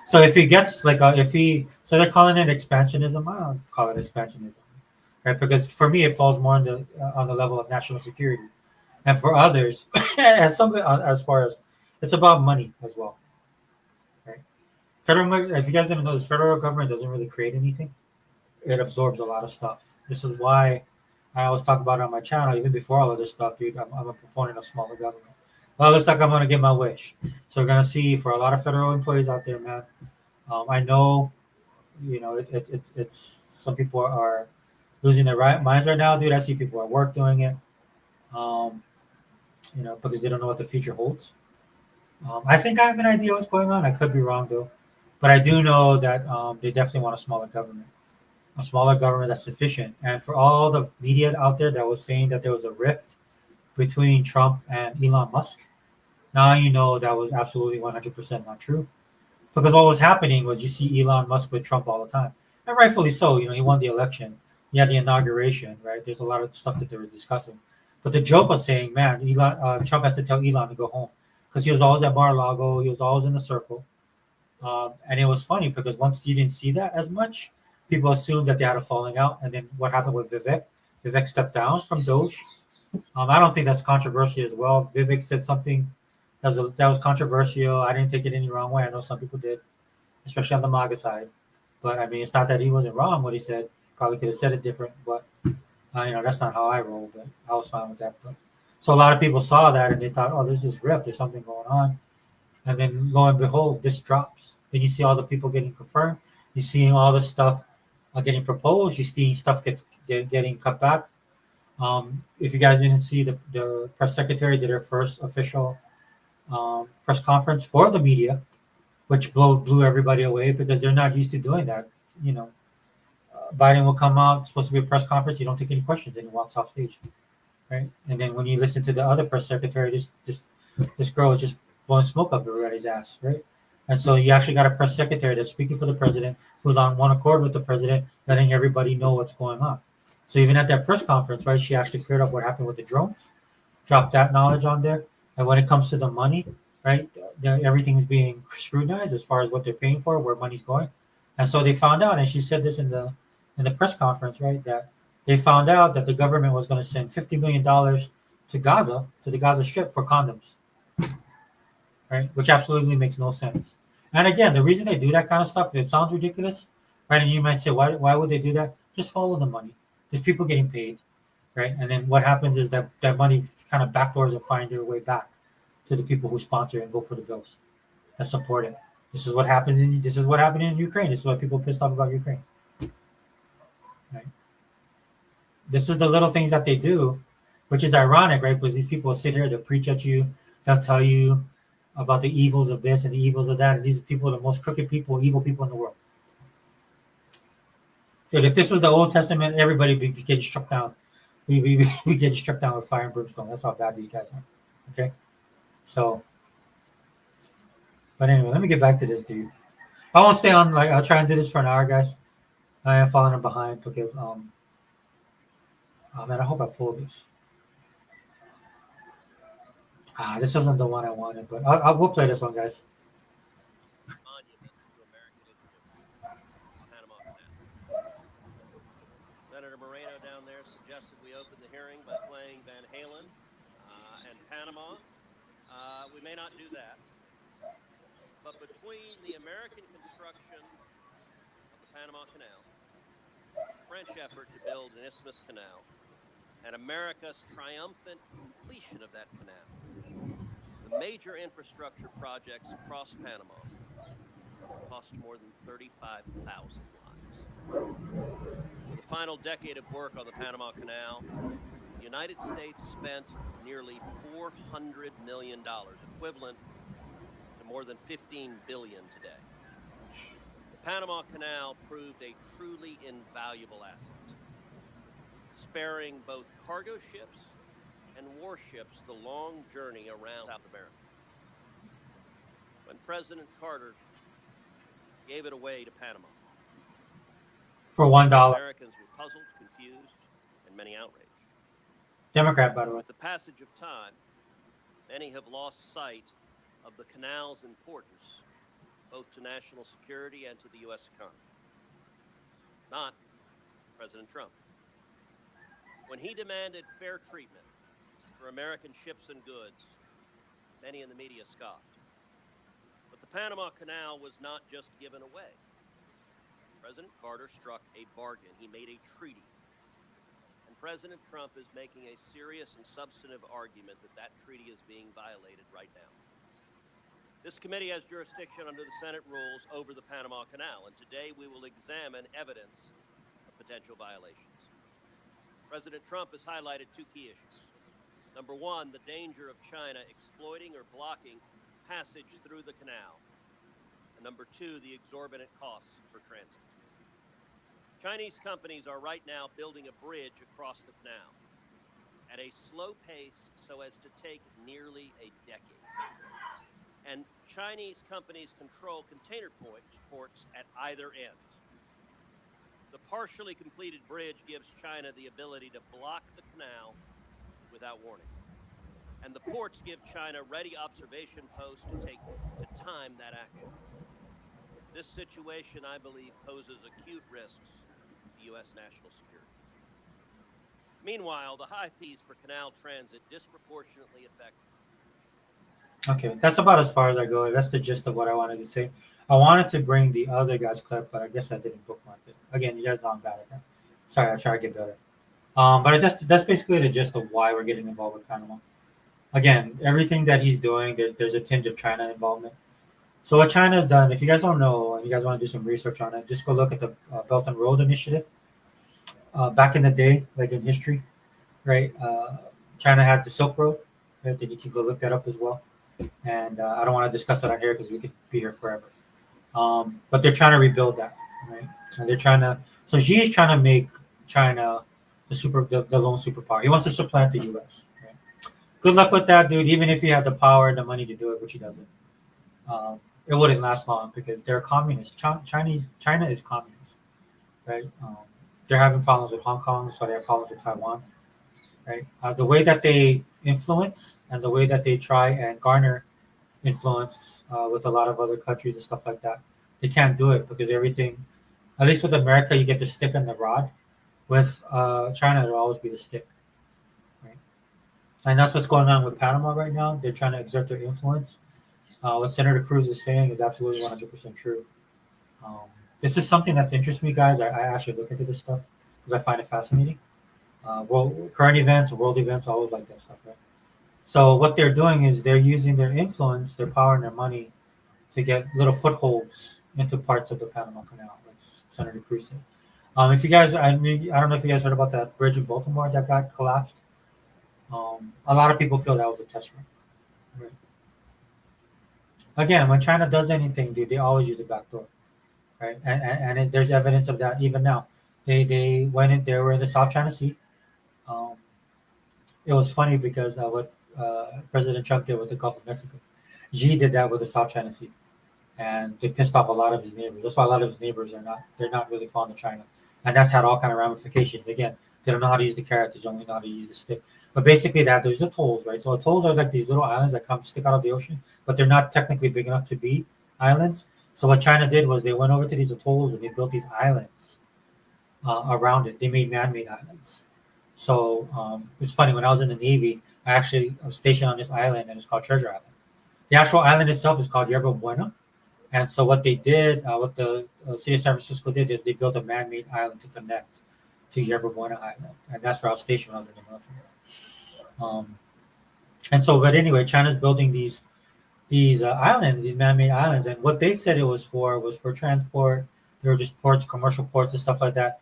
So if he gets so they're calling it expansionism. I don't call it expansionism, right? Because for me, it falls more on the level of national security, and for others, as far as it's about money as well, right? If you guys didn't know, this federal government doesn't really create anything; it absorbs a lot of stuff. This is why I always talk about it on my channel, even before all of this stuff, dude. I'm a proponent of smaller government. Well, it looks like I'm going to get my wish. So we're going to see for a lot of federal employees out there, man. I know, it's some people are losing their minds right now, dude. I see people at work doing it, because they don't know what the future holds. I think I have an idea what's going on. I could be wrong, though. But I do know that they definitely want a smaller government that's sufficient. And for all the media out there that was saying that there was a rift between Trump and Elon Musk, now you know that was absolutely 100% not true. Because what was happening was you see Elon Musk with Trump all the time. And rightfully so. He won the election. He had the inauguration, right? There's a lot of stuff that they were discussing. But the joke was saying, man, Trump has to tell Elon to go home. Because he was always at Mar-a-Lago. He was always in the circle. And it was funny because once you didn't see that as much, people assumed that they had a falling out. And then what happened with Vivek? Vivek stepped down from Doge. I don't think that's controversial as well. Vivek said something that was controversial. I didn't take it any wrong way. I know some people did, especially on the MAGA side. But I mean, it's not that he wasn't wrong what he said. Probably could have said it different, but that's not how I roll. But I was fine with that. But so a lot of people saw that and they thought, oh, there's this rift. There's something going on. And then lo and behold, this drops. Then you see all the people getting confirmed. You're seeing all the stuff getting proposed. You see stuff getting cut back. If you guys didn't see, the press secretary did her first official press conference for the media, which blew everybody away because they're not used to doing that. Biden will come out, it's supposed to be a press conference. You don't take any questions, and he walks off stage, right? And then when you listen to the other press secretary, this girl is just blowing smoke up everybody's ass, right? And so you actually got a press secretary that's speaking for the president, who's on one accord with the president, letting everybody know what's going on. So even at that press conference, right, she actually cleared up what happened with the drones, dropped that knowledge on there. And when it comes to the money, right, everything's being scrutinized as far as what they're paying for, where money's going. And so they found out, and she said this in the press conference, right, that they found out that the government was going to send $50 million to Gaza, to the Gaza Strip, for condoms, right, which absolutely makes no sense. And again, the reason they do that kind of stuff, it sounds ridiculous, right? And you might say, why would they do that? Just follow the money. There's people getting paid, right? And then what happens is that money kind of backdoors and find their way back to the people who sponsor and vote for the bills, that support it. This is what happens this is what happened in Ukraine. This is why people are pissed off about Ukraine. Right? This is the little things that they do, which is ironic, right? Because these people will sit here, they'll preach at you, they'll tell you about the evils of this and the evils of that. And these people are the most crooked people, evil people in the world. Dude, if this was the Old Testament, everybody would be getting struck down. We get struck down with fire and brimstone. That's how bad these guys are. Okay? So, but anyway, let me get back to this, dude. I won't stay on, I'll try and do this for an hour, guys. I am falling behind because, oh man, I hope I pull this. This wasn't the one I wanted, but we'll play this one, guys. Monument to American history. Panama Canal. Senator Moreno down there suggested we open the hearing by playing Van Halen and Panama. We may not do that. But between the American construction of the Panama Canal, the French effort to build an isthmus canal, and America's triumphant completion of that canal, the major infrastructure projects across Panama cost more than 35,000 lives. For the final decade of work on the Panama Canal, the United States spent nearly $400 million, equivalent to more than $15 billion today. The Panama Canal proved a truly invaluable asset, sparing both cargo ships and warships the long journey around South America. When President Carter gave it away to Panama, For $1. Americans were puzzled, confused, and many outraged. Democrat, by the way. With the passage of time, many have lost sight of the canal's importance, both to national security and to the U.S. economy. Not President Trump. When he demanded fair treatment for American ships and goods, many in the media scoffed. But the Panama Canal was not just given away. President Carter struck a bargain. He made a treaty. And President Trump is making a serious and substantive argument that that treaty is being violated right now. This committee has jurisdiction under the Senate rules over the Panama Canal, and today we will examine evidence of potential violations. President Trump has highlighted two key issues. Number one, the danger of China exploiting or blocking passage through the canal. And number two, the exorbitant costs for transit. Chinese companies are right now building a bridge across the canal at a slow pace so as to take nearly a decade. And Chinese companies control container ports at either end. The partially completed bridge gives China the ability to block the canal without warning. And the ports give China ready observation posts to time that action. This situation, I believe, poses acute risks to U.S. national security. Meanwhile, the high fees for canal transit disproportionately affect. Okay, that's about as far as I go. That's the gist of what I wanted to say. I wanted to bring the other guy's clip, but I guess I didn't bookmark it. Again, you guys know I'm bad at that. Sorry, I'll try to get better. But that's basically the gist of why we're getting involved with Panama. Again, everything that he's doing, there's a tinge of China involvement. So what China's done, if you guys don't know and you guys want to do some research on it, just go look at the Belt and Road Initiative. Back in the day, like in history, right? China had the Silk Road. Right? Then you can go look that up as well. And I don't want to discuss it on here because we could be here forever. But they're trying to rebuild that, right? And they're trying to. So Xi's trying to make China the lone superpower. He wants to supplant the U.S. Right? Good luck with that, dude. Even if he had the power and the money to do it, which he doesn't. it wouldn't last long because they're communist. China is communist, right? They're having problems with Hong Kong, so they have problems with Taiwan, right? The way that they influence and the way that they try and garner influence with a lot of other countries and stuff like that, they can't do it because everything. At least with America, you get the stick and the rod. With China, it'll always be the stick, right? And that's what's going on with Panama right now. They're trying to exert their influence. What Senator Cruz is saying is absolutely 100% true. Um, this is something that's interests me, guys. I actually look into this stuff because I find it fascinating. Current events, world events, I always like that stuff, right? So what they're doing is they're using their influence, their power, and their money to get little footholds into parts of the Panama Canal, like Senator Cruz said. If you guys, I don't know if you guys heard about that bridge in Baltimore that got collapsed. A lot of people feel that was a test run. Right? Again, when China does anything, dude, they always use a backdoor, right? There's evidence of that even now. They went in. They were in the South China Sea. Um, it was funny because what President Trump did with the Gulf of Mexico, Xi did that with the South China Sea, and they pissed off a lot of his neighbors. That's why a lot of his neighbors they're not really fond of China, and that's had all kind of ramifications. Again, they don't know how to use the carrot; they only know how to use the stick. But basically, there's atolls, right? So atolls are like these little islands that stick out of the ocean, but they're not technically big enough to be islands. So what China did was they went over to these atolls and they built these islands around it. They made man-made islands. So it's funny. When I was in the Navy, I was stationed on this island, and it's called Treasure Island. The actual island itself is called Yerba Buena. And so what they did, what the city of San Francisco did, is they built a man-made island to connect to Yerba Buena Island, and that's where I was stationed when I was in the military. And so, but anyway, China's building these islands, these man-made islands, and what they said it was for transport. They were just ports, commercial ports, and stuff like that.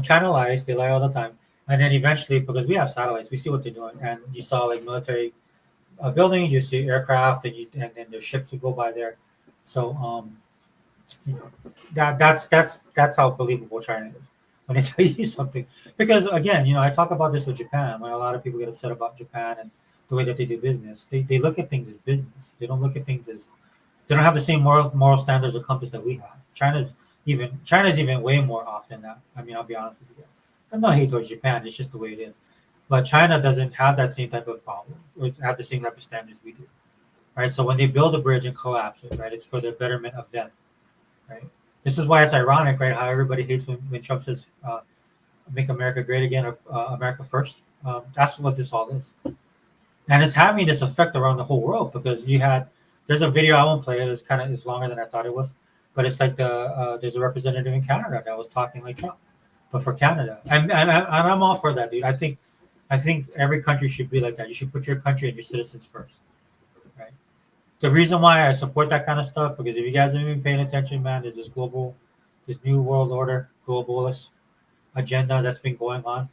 China lies; they lie all the time. And then eventually, because we have satellites, we see what they're doing. And you saw like military buildings, you see aircraft, and then their ships would go by there. So you know, that's how believable China is when they tell you something. Because again, I talk about this with Japan. When a lot of people get upset about Japan and the way that they do business, they look at things as business. They don't look at things as they don't have the same moral standards or compass that we have. China's even way more off than that. I mean, I'll be honest with you. I'm not hate towards Japan. It's just the way it is. But China doesn't have that same type of problem. It have the same type of standards we do, right? So when they build a bridge and collapse it, right, it's for the betterment of them, right? This is why it's ironic, right? How everybody hates when Trump says "Make America Great Again" or "America First." That's what this all is, and it's having this effect around the whole world because there's a video, I won't play it. It's longer than I thought it was, but it's like there's a representative in Canada that was talking like Trump, but for Canada, and I'm all for that, dude. I think every country should be like that. You should put your country and your citizens first, right? The reason why I support that kind of stuff, because if you guys haven't been paying attention, man, there's this new world order, globalist agenda that's been going on.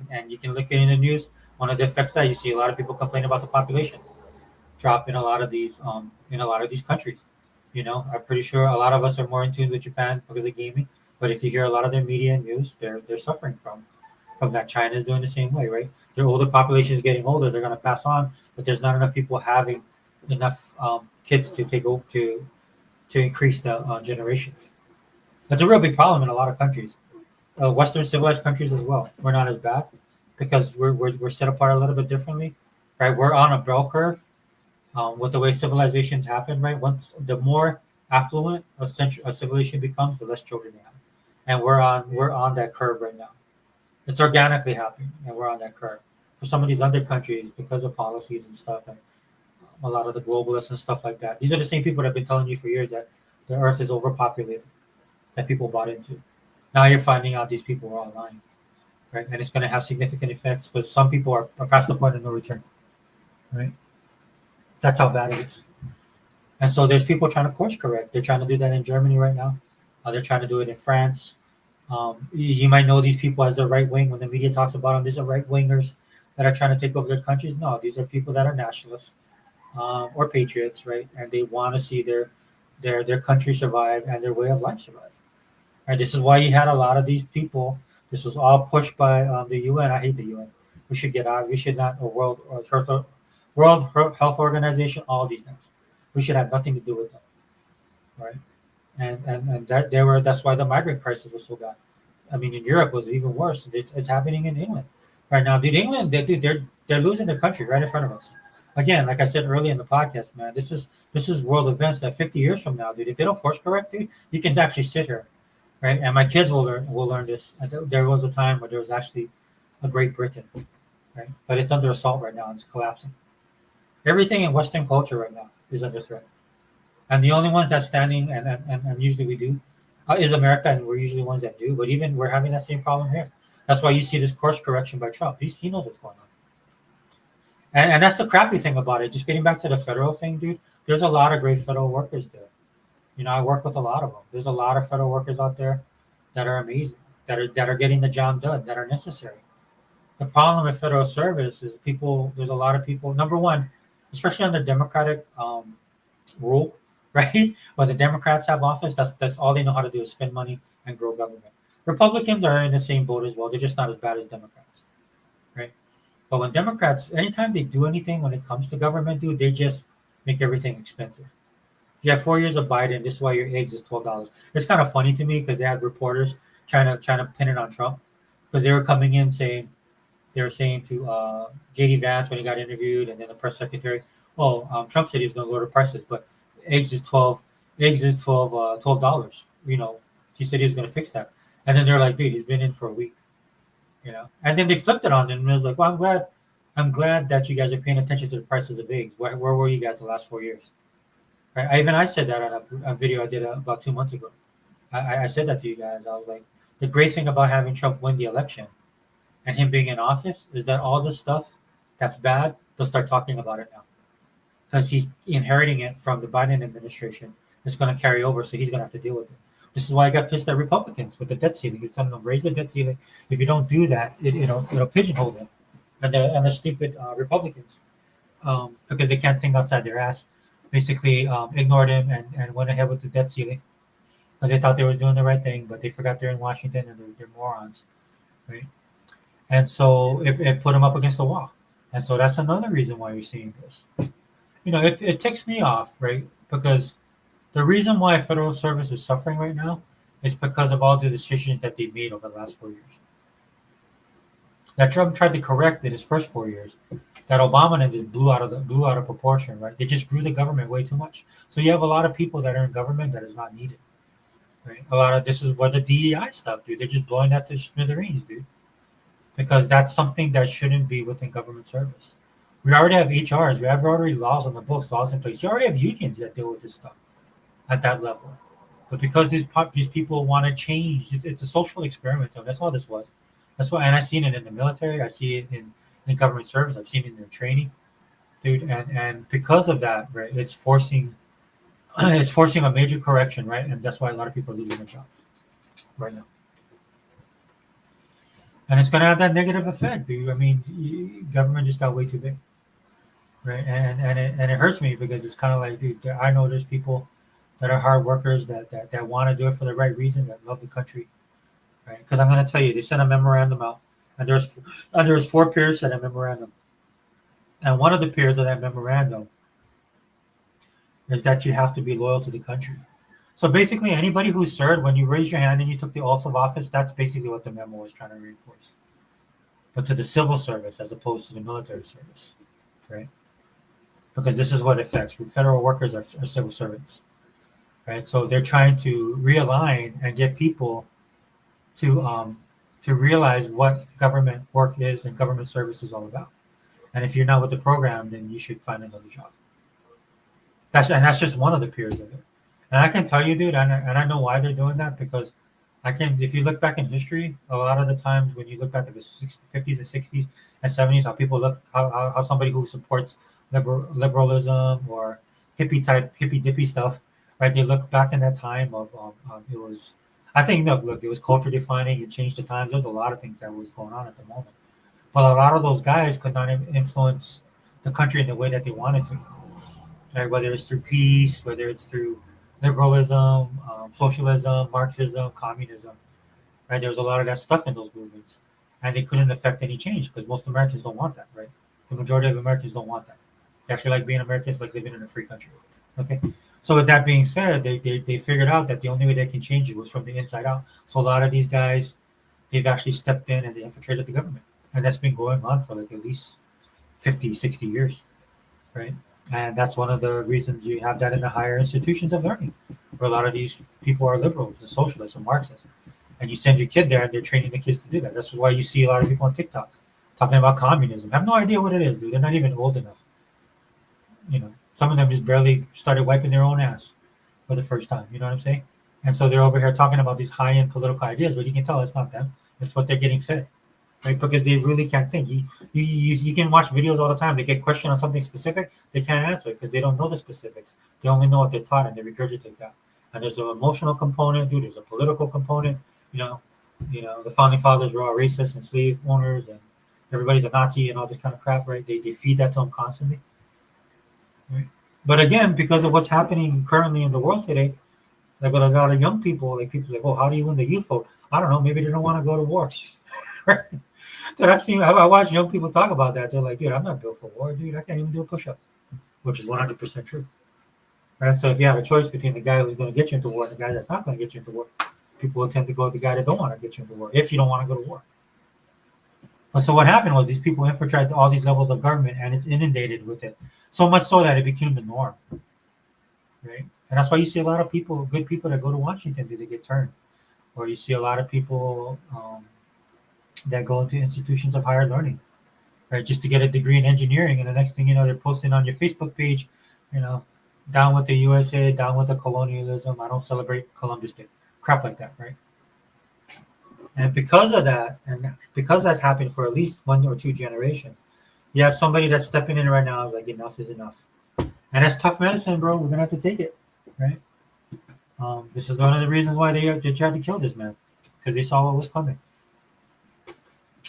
And you can look at it in the news. One of the effects that you see a lot of people complain about the population drop in a lot of these countries. I'm pretty sure a lot of us are more in tune with Japan because of gaming. But if you hear a lot of their media and news, they're suffering from that. China is doing the same way, right? Their older population is getting older. They're going to pass on, but there's not enough people having enough kids to take over to increase the generations. That's a real big problem in a lot of countries. Western civilized countries as well. We're not as bad because we're set apart a little bit differently, right? We're on a bell curve with the way civilizations happen, right? Once the more affluent a civilization becomes, the less children they have, and we're on that curve right now. It's organically happening, and we're on that curve. For some of these other countries, because of policies and stuff, and a lot of the globalists and stuff like that, these are the same people that have been telling you for years that the Earth is overpopulated, that people bought into. Now you're finding out these people are all lying, right? And it's going to have significant effects because some people are past the point of no return, right? That's how bad it is. And so there's people trying to course correct. They're trying to do that in Germany right now. They're trying to do it in France. You might know these people as the right wing. When the media talks about them, these are right wingers that are trying to take over their countries. No, these are people that are nationalists or patriots, right? And they want to see their country survive and their way of life survive. Right? This is why you had a lot of these people. This was all pushed by the UN. I hate the UN. We should get out. We should not. World Health Organization. All these guys. We should have nothing to do with them. right? And that's why the migrant crisis was so bad. I mean, in Europe was even worse. It's happening in England right now, dude. England, they're losing their country right in front of us. Again, like I said earlier in the podcast, man, this is world events that 50 years from now, dude, if they don't course correct, dude, you can actually sit here, right? And my kids will learn this. There was a time where there was actually a Great Britain, right? But it's under assault right now and it's collapsing. Everything in Western culture right now is under threat. And the only ones that's standing, and usually we do, is America, and we're usually the ones that do. But even we're having that same problem here. That's why you see this course correction by Trump. He knows what's going on. And that's the crappy thing about it. Just getting back to the federal thing, dude, there's a lot of great federal workers there. You know, I work with a lot of them. There's a lot of federal workers out there that are amazing, that are getting the job done, that are necessary. The problem with federal service is there's a lot of people, number one, especially on the Democratic rule, right? When the Democrats have office, that's all they know how to do is spend money and grow government. Republicans are in the same boat as well. They're just not as bad as Democrats, right? But when Democrats, anytime they do anything when it comes to government, dude, they just make everything expensive. You have 4 years of Biden. This is why your eggs is $12. It's kind of funny to me because they had reporters trying to pin it on Trump because they were coming in saying they were saying to JD Vance when he got interviewed, and then the press secretary, "Oh, Trump said he's going to lower the prices, but eggs is 12. Eggs is $12. You know, he said he was going to fix that." And then they're like, "Dude, he's been in for a week." You know, and then they flipped it on him and it was like, "Well, I'm glad that you guys are paying attention to the prices of eggs. Where were you guys the last 4 years?" Right? I said that on a video I did about 2 months ago. I said that to you guys. I was like, the great thing about having Trump win the election and him being in office is that all the stuff that's bad, they'll start talking about it now because he's inheriting it from the Biden administration. It's going to carry over, so he's going to have to deal with it. This is why I got pissed at Republicans with the debt ceiling. He's telling them raise the debt ceiling. If you don't do that, it'll pigeonhole them, and the stupid Republicans, because they can't think outside their ass, basically ignored him and went ahead with the debt ceiling because they thought they was doing the right thing, but they forgot they're in Washington and they're morons, right? And so it put him up against the wall. And so that's another reason why you're seeing this. You know, it ticks me off, right? Because the reason why federal service is suffering right now is because of all the decisions that they made over the last 4 years. That Trump tried to correct in his first 4 years, that Obama then just blew out of proportion, right? They just grew the government way too much. So you have a lot of people that are in government that is not needed, right? A lot of this is what the DEI stuff, dude. They're just blowing that to smithereens, dude, because that's something that shouldn't be within government service. We already have HRs. We have already laws on the books, laws in place. You already have unions that deal with this stuff at that level. But because these people want to change, it's a social experiment. That's all this was. That's why, and I've seen it in the military. I see it in government service. I've seen it in the training, dude. And because of that, right, it's forcing a major correction, right? And that's why a lot of people are losing their jobs right now. And it's going to have that negative effect, dude. I mean, government just got way too big, right? And it hurts me because it's kind of like, dude, I know there's people that are hard workers that want to do it for the right reason, that love the country, right? Because I'm going to tell you, they sent a memorandum out, and there's 4 peers to that memorandum, and one of the peers of that memorandum is that you have to be loyal to the country. So basically, anybody who served, when you raise your hand and you took the oath of office, that's basically what the memo was trying to reinforce. But to the civil service as opposed to the military service, right? Because this is what affects. Federal workers are civil servants, right? So they're trying to realign and get people to realize what government work is and government service is all about. And if you're not with the program, then you should find another job. That's just one of the peers of it. And I can tell you, dude, and I know why they're doing that, because if you look back in history, a lot of the times when you look back at the 50s and 60s and 70s, how somebody who supports liberalism or hippy dippy stuff, right? They look back in that time of it was, I think, look, it was culture defining. It changed the times. There's a lot of things that was going on at the moment, but a lot of those guys could not influence the country in the way that they wanted to, right? Whether it's through peace, whether it's through liberalism, socialism, Marxism, communism, right? There was a lot of that stuff in those movements, and they couldn't affect any change because most Americans don't want that, right? The majority of Americans don't want that. They actually like being Americans, like living in a free country. Okay, So with that being said, they figured out that the only way they can change it was from the inside out. So a lot of these guys, they've actually stepped in and they infiltrated the government. And that's been going on for like at least 50, 60 years, right? And that's one of the reasons you have that in the higher institutions of learning, where a lot of these people are liberals and socialists and Marxists. And you send your kid there and they're training the kids to do that. That's why you see a lot of people on TikTok talking about communism. I have no idea what it is, dude. They're not even old enough. You know, some of them just barely started wiping their own ass for the first time. You know what I'm saying? And so they're over here talking about these high-end political ideas, but you can tell it's not them. It's what they're getting fed, right? Because they really can't think. You can watch videos all the time. They get questioned on something specific, they can't answer it because they don't know the specifics. They only know what they're taught and they regurgitate that. And there's an emotional component, dude. There's a political component. You know, the founding fathers were all racist and slave owners, and everybody's a Nazi and all this kind of crap, right? They feed that to them constantly. Right? But again, because of what's happening currently in the world today, like with a lot of young people, like people's like, oh, how do you win the youth vote? I don't know. Maybe they don't want to go to war. Dude, I watch young people talk about that. They're like, dude, I'm not built for war, dude. I can't even do a push-up, which is 100% true. Right? So if you have a choice between the guy who's going to get you into war and the guy that's not going to get you into war, people will tend to go with the guy that don't want to get you into war if you don't want to go to war. But so what happened was these people infiltrated all these levels of government and it's inundated with it. So much so that it became the norm. Right? And that's why you see a lot of people, good people that go to Washington, do they get turned? Or you see a lot of people that go into institutions of higher learning, right? Just to get a degree in engineering. And the next thing you know, they're posting on your Facebook page, you know, down with the USA, down with the colonialism. I don't celebrate Columbus Day. Crap like that, right? And because of that, and because that's happened for at least 1 or 2 generations, you have somebody that's stepping in right now is like, enough is enough. And that's tough medicine, bro. We're going to have to take it, right? This is one of the reasons why they tried to kill this man, because they saw what was coming.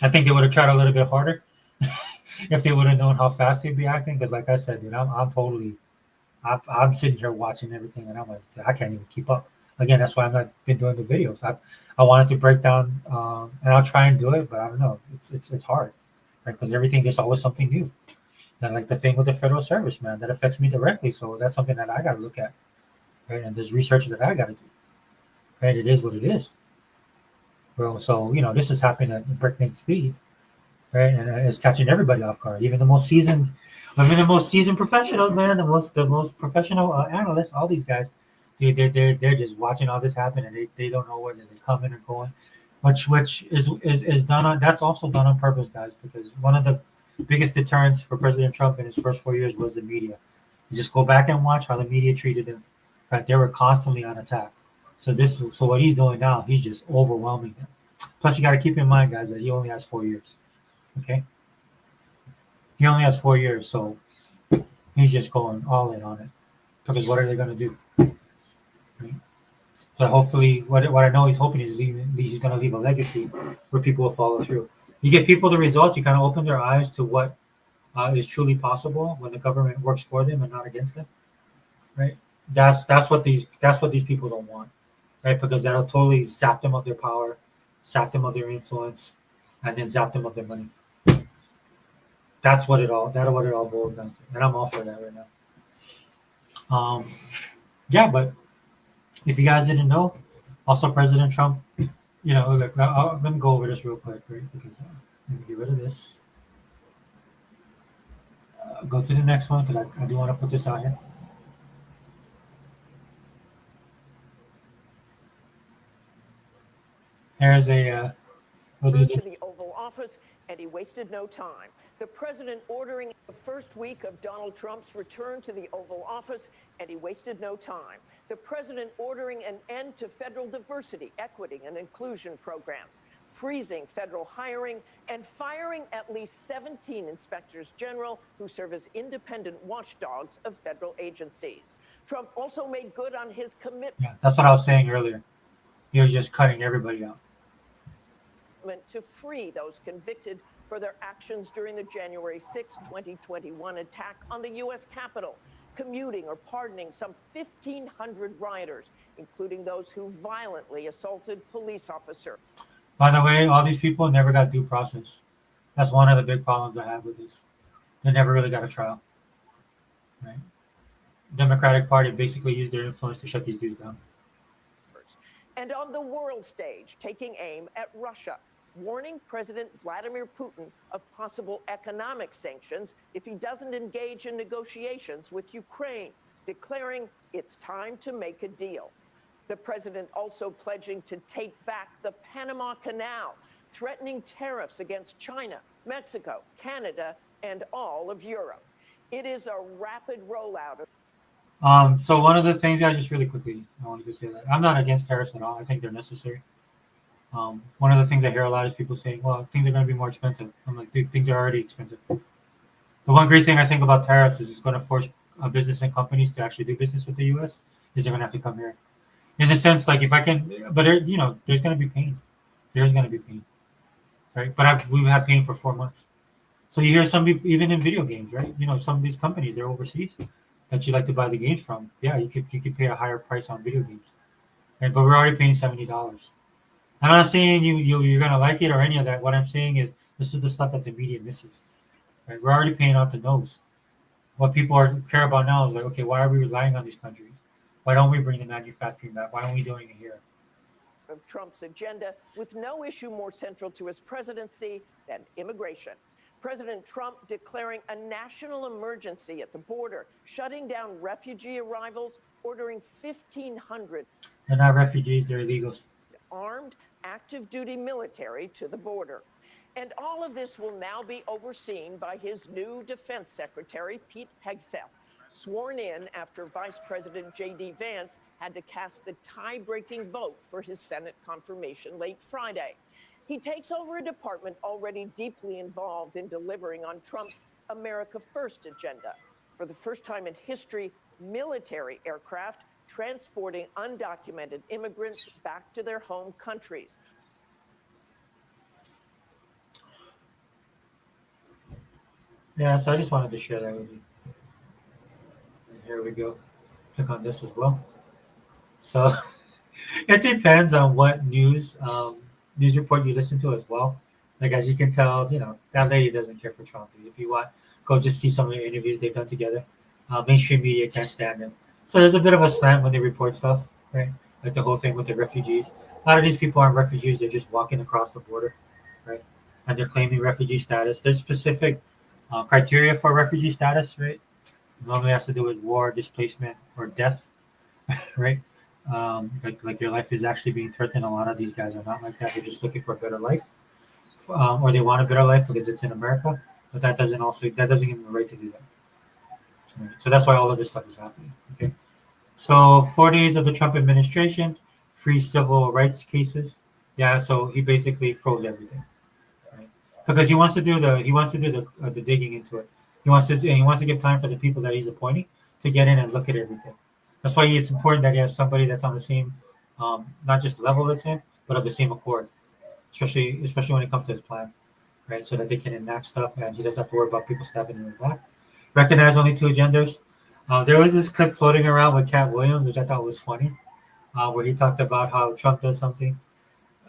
I think they would have tried a little bit harder if they would have known how fast they'd be acting. Because, like I said, dude, I'm sitting here watching everything, and I'm like, I can't even keep up. Again, that's why I've not been doing the videos. I wanted to break down, and I'll try and do it, but I don't know. It's hard, right? Because there's always something new. And like the thing with the federal service, man, that affects me directly. So that's something that I got to look at, right? And there's research that I got to do, right? It is what it is, bro. So this is happening at breakneck speed, right? And it's catching everybody off guard, even the most seasoned professionals, man, the most professional analysts, all these guys. They're just watching all this happen, and they don't know whether they're coming or going, which is done on. That's also done on purpose, guys, because one of the biggest deterrents for President Trump in his first 4 years was the media. You just go back and watch how the media treated him. Right, they were constantly on attack. So what he's doing now, he's just overwhelming them. Plus, you got to keep in mind, guys, that he only has 4 years. Okay, he only has 4 years, so he's just going all in on it. Because what are they going to do? So hopefully, what I know he's hoping is he's going to leave a legacy where people will follow through. You give people the results, you kind of open their eyes to what is truly possible when the government works for them and not against them, right? That's what these people don't want, right? Because that'll totally zap them of their power, zap them of their influence, and then zap them of their money. That's what it all boils down to, and I'm all for that right now. Yeah, but if you guys didn't know, also President Trump, look, let me go over this real quick, right? Because let me get rid of this. Go to the next one because I do want to put this out here. Here's a. We'll do To this. the Oval Office, and he wasted no time. The president ordering the first week of Donald Trump's return to the Oval Office, and he wasted no time. The president ordering an end to federal diversity, equity, and inclusion programs, freezing federal hiring, and firing at least 17 inspectors general who serve as independent watchdogs of federal agencies. Trump also made good on his commitment. Yeah, that's what I was saying earlier. He was just cutting everybody out. To free those convicted for their actions during the January 6, 2021 attack on the U.S. Capitol, commuting or pardoning some 1,500 rioters, including those who violently assaulted police officers. By the way, all these people never got due process. That's one of the big problems I have with this. They never really got a trial, right? Democratic Party basically used their influence to shut these dudes down. And on the world stage, taking aim at Russia, warning President Vladimir Putin of possible economic sanctions if he doesn't engage in negotiations with Ukraine, declaring it's time to make a deal. The president also pledging to take back the Panama Canal, threatening tariffs against China, Mexico, Canada, and all of Europe. It is a rapid rollout of So one of the things, I just really quickly, I wanted to say that I'm not against tariffs at all. I think they're necessary. One of the things I hear a lot is people saying, well, things are going to be more expensive. I'm like, dude, things are already expensive. The one great thing I think about tariffs is it's going to force business and companies to actually do business with the U.S. is they're going to have to come here. In the sense, like if I can, but there's going to be pain. There's going to be pain, right? But we've had pain for 4 months. So you hear some people, even in video games, right? Some of these companies, they're overseas that you like to buy the games from. Yeah, you could pay a higher price on video games, right? But we're already paying $70. I'm not saying you're gonna like it or any of that. What I'm saying is this is the stuff that the media misses, right? We're already paying out the nose. What people care about now is like, okay, why are we relying on these countries? Why don't we bring the manufacturing back? Why aren't we doing it here? of Trump's agenda, with no issue more central to his presidency than immigration. President Trump declaring a national emergency at the border, shutting down refugee arrivals, ordering 1,500 They're not refugees, they're illegals. armed active duty military to the border. And all of this will now be overseen by his new defense secretary, Pete Hegseth, sworn in after Vice President J.D. Vance had to cast the tie-breaking vote for his Senate confirmation late Friday. He takes over a department already deeply involved in delivering on Trump's America First agenda. For the first time in history, military aircraft transporting undocumented immigrants back to their home countries. Yeah, so I just wanted to share that with you. And here we go. Click on this as well. So it depends on what news report you listen to as well. Like as you can tell, that lady doesn't care for Trump. If you want, go just see some of the interviews they've done together. Mainstream media can't stand him. So there's a bit of a slant when they report stuff, right? Like the whole thing with the refugees. A lot of these people aren't refugees; they're just walking across the border, right? And they're claiming refugee status. There's specific criteria for refugee status, right? Normally has to do with war, displacement, or death, right? Like your life is actually being threatened. A lot of these guys are not like that. They're just looking for a better life, or they want a better life because it's in America. But that doesn't give them the right to do that. Right. So that's why all of this stuff is happening. Okay. So 4 days of the Trump administration, free civil rights cases. Yeah. So he basically froze everything, right? Because he wants to do the digging into it. He wants to give time for the people that he's appointing to get in and look at everything. That's why it's important that he has somebody that's on the same, not just level as him, but of the same accord, especially when it comes to his plan, right? So that they can enact stuff and he doesn't have to worry about people stabbing him in the back. Recognize only two genders. There was this clip floating around with Cat Williams, which I thought was funny, where he talked about how Trump does something,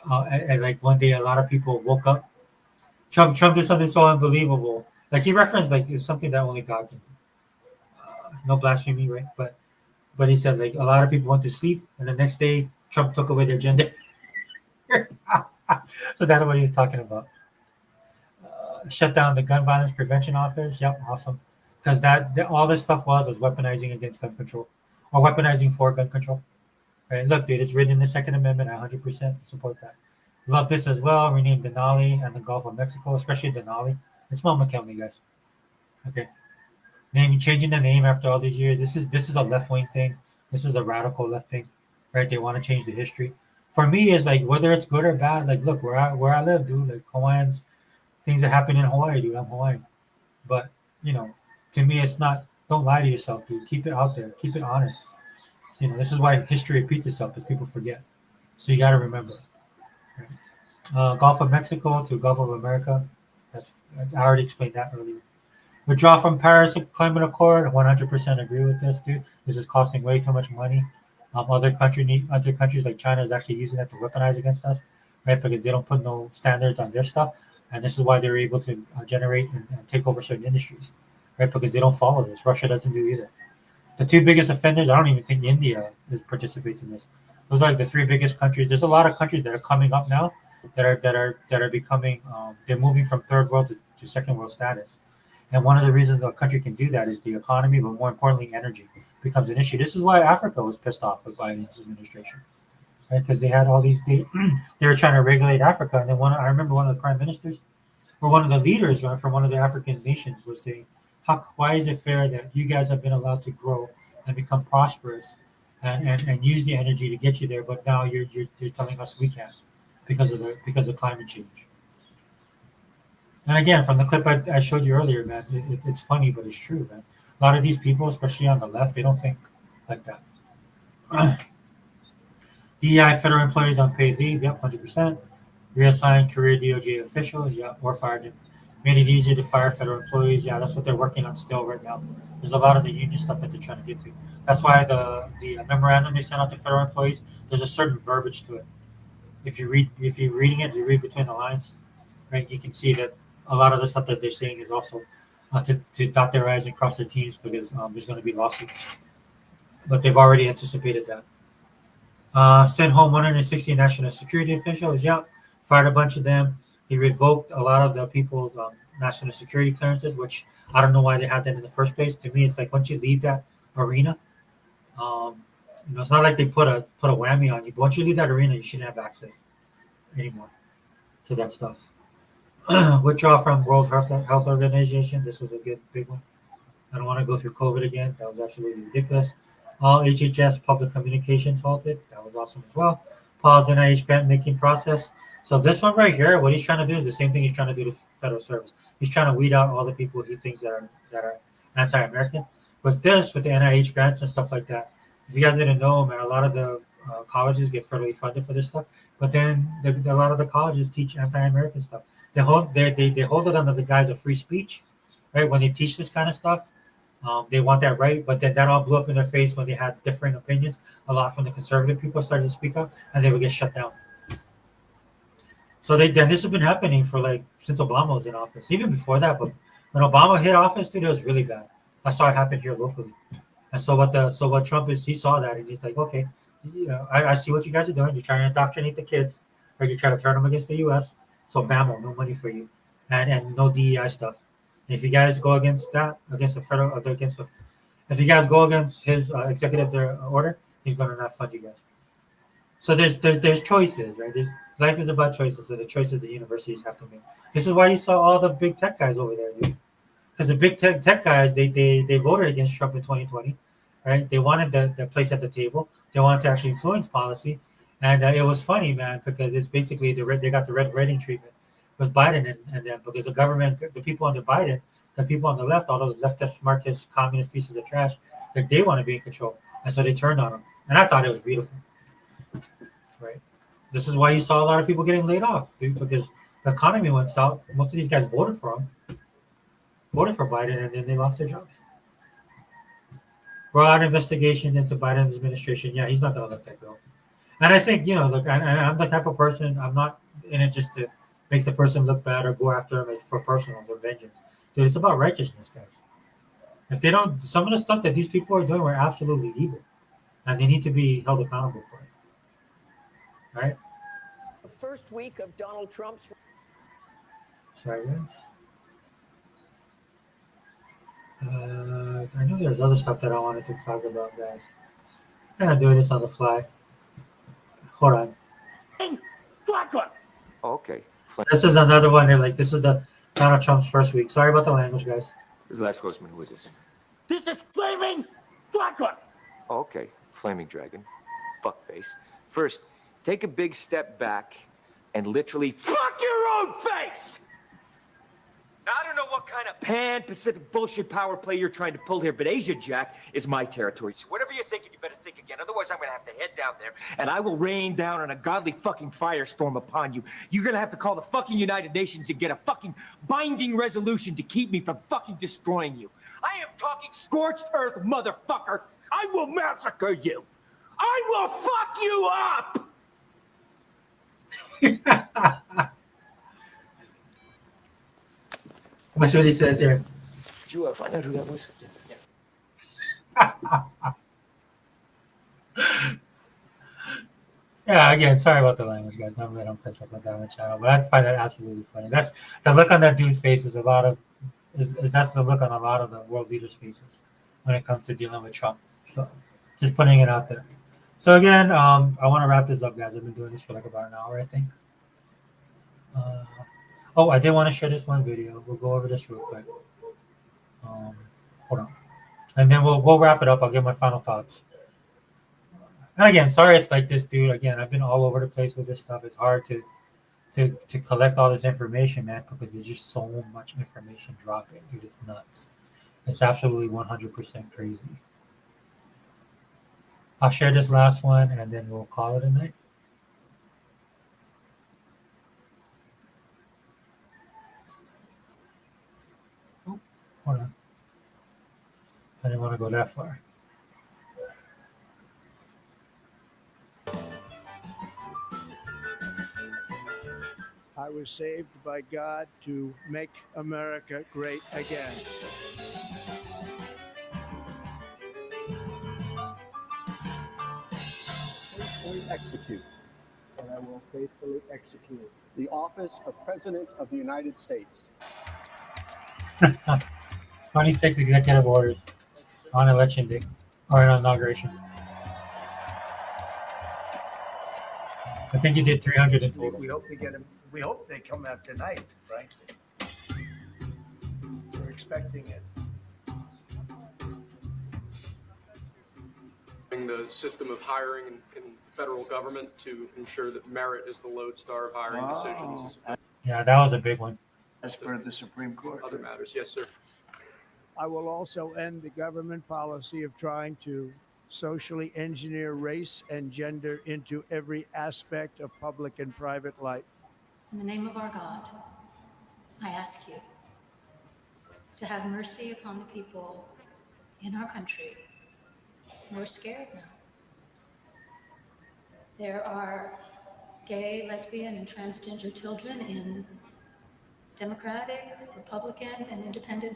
and like one day a lot of people woke up. Trump did something so unbelievable. Like he referenced, like it's something that only God can do. No blasphemy, right? But he said like a lot of people went to sleep, and the next day Trump took away their gender. So that's what he was talking about. Shut down the gun violence prevention office. Yep, awesome. Because all this stuff was weaponizing against gun control, or weaponizing for gun control. Right? Look, dude, it's written in the Second Amendment. I 100% support that. Love this as well. Rename Denali and the Gulf of Mexico, especially Denali. It's Mount McKinley, guys. Okay. Changing the name after all these years. This is a left wing thing. This is a radical left thing, right? They want to change the history. For me, it's like whether it's good or bad. Like, look where I live, dude. Like Hawaiians, things that happen in Hawaii, dude. I'm Hawaiian, but to me, it's not. Don't lie to yourself, dude. Keep it out there. Keep it honest. So, this is why history repeats itself, because people forget. So you got to remember. Right? Gulf of Mexico to Gulf of America. I already explained that earlier. Withdraw from Paris Climate Accord. 100% agree with this, dude. This is costing way too much money. Other countries like China is actually using that to weaponize against us, right? Because they don't put no standards on their stuff, and this is why they're able to generate and take over certain industries, right? Because they don't follow this. Russia doesn't do either. The two biggest offenders, I don't even think India participates in this. Those are like the three biggest countries. There's a lot of countries that are coming up now that are becoming they're moving from third world to second world status. And one of the reasons a country can do that is the economy, but more importantly, energy becomes an issue. This is why Africa was pissed off with Biden's administration, right? Because they had all these they were trying to regulate Africa, and then I remember one of the prime ministers or one of the leaders from one of the African nations was saying, why is it fair that you guys have been allowed to grow and become prosperous and use the energy to get you there, but now you're telling us we can't because of climate change. And again, from the clip I showed you earlier, man, it's funny, but it's true, man. A lot of these people, especially on the left, they don't think like that. DEI federal employees on paid leave, yep, 100%. Reassigned career DOJ officials, yeah, or fired them. Made it easier to fire federal employees, yeah, that's what they're working on still right now. There's a lot of the union stuff that they're trying to get to. That's why the memorandum they sent out to federal employees, there's a certain verbiage to it. If you're reading it, you read between the lines, right? You can see that a lot of the stuff that they're saying is also to dot their I's and cross their T's because there's going to be lawsuits. But they've already anticipated that. Sent home 160 national security officials, yeah, fired a bunch of them. He revoked a lot of the people's national security clearances, which I don't know why they had that in the first place. To me, it's like once you leave that arena, it's not like they put a whammy on you. But once you leave that arena, you shouldn't have access anymore to that stuff. Withdraw from World Health Organization. This was a good big one. I don't want to go through COVID again. That was absolutely ridiculous. All HHS public communications halted. That was awesome as well. Pause NIH grant making process. So this one right here, what he's trying to do is the same thing he's trying to do to federal service. He's trying to weed out all the people he thinks that are anti-American. With the NIH grants and stuff like that, if you guys didn't know, man, a lot of the colleges get federally funded for this stuff. But then a lot of the colleges teach anti-American stuff. They hold it under the guise of free speech, right? When they teach this kind of stuff, they want that right. But then that all blew up in their face when they had different opinions. A lot from the conservative people started to speak up, and they would get shut down. So this has been happening for since Obama was in office, even before that. But when Obama hit office, dude, it was really bad. I saw it happen here locally. And so what Trump is, he saw that and he's like, okay, I see what you guys are doing. You're trying to indoctrinate the kids, or you're trying to turn them against the U.S. So bam, no money for you, and no DEI stuff. And if you guys go against that, if you guys go against his executive order, he's going to not fund you guys. So there's choices, right? Life is about choices, so the choices the universities have to make. This is why you saw all the big tech guys over there, dude. Because the big tech guys, they voted against Trump in 2020, right? They wanted the place at the table. They wanted to actually influence policy, and it was funny, man, because it's basically they got the red rating treatment with Biden and them, because the government, the people under Biden, the people on the left, all those leftist, Marxist, communist pieces of trash, that they want to be in control, and so they turned on them. And I thought it was beautiful. Right. This is why you saw a lot of people getting laid off, dude, because the economy went south. Most of these guys voted for Biden, and then they lost their jobs. Broad investigations into Biden's administration. Yeah, he's not going to let that go. And I think, look, I'm the type of person, I'm not in it just to make the person look bad or go after him for personal or vengeance. Dude, it's about righteousness, guys. If they don't, some of the stuff that these people are doing were absolutely evil, and they need to be held accountable for it. Right? The first week of Donald Trump's. Sorry, guys. I know there's other stuff that I wanted to talk about, guys. Kind of doing this on the fly. Hold on. Okay. This is another one here. This is the Donald Trump's first week. Sorry about the language, guys. This is Last Grossman. Who is this? This is Flaming Dragon! Okay. Flaming Dragon. Fuckface. First, take a big step back and literally fuck your own face! Now, I don't know what kind of pan-Pacific bullshit power play you're trying to pull here, but Asia Jack is my territory. So whatever you're thinking, you better think again. Otherwise, I'm going to have to head down there, and I will rain down on a godly fucking firestorm upon you. You're going to have to call the fucking United Nations and get a fucking binding resolution to keep me from fucking destroying you. I am talking scorched earth, motherfucker. I will massacre you. I will fuck you up! That's what he says here. Did you find out who that was? Yeah, again, sorry about the language, guys. Normally I don't say stuff like that on the channel, but I find that absolutely funny. That's the look on that dude's face is a lot of is that's the look on a lot of the world leaders' faces when it comes to dealing with Trump. So just putting it out there. So again, I want to wrap this up, guys. I've been doing this for like about an hour, I think. Oh, I did want to share this one video. We'll go over this real quick. Hold on, and then we'll wrap it up. I'll give my final thoughts. And again, sorry it's like this, dude. Again, I've been all over the place with this stuff. It's hard to collect all this information, man, because there's just so much information dropping, dude. It's nuts. It's absolutely 100% crazy. I'll share this last one, and then we'll call it a night. Oh, hold on. I didn't want to go that far. I was saved by God to make America great again. Faithfully execute. And I will faithfully execute the office of President of the United States. 26 executive orders on election day or on inauguration. I think you did 300 in total. We hope they get him. We hope they come out tonight, frankly. We're expecting it. The system of hiring in federal government to ensure that merit is the lodestar of hiring decisions. Yeah, that was a big one. As per the Supreme Court. Other matters, yes, sir. I will also end the government policy of trying to socially engineer race and gender into every aspect of public and private life. In the name of our God, I ask you to have mercy upon the people in our country who are scared now. There are gay, lesbian, and transgender children in Democratic, Republican, and independent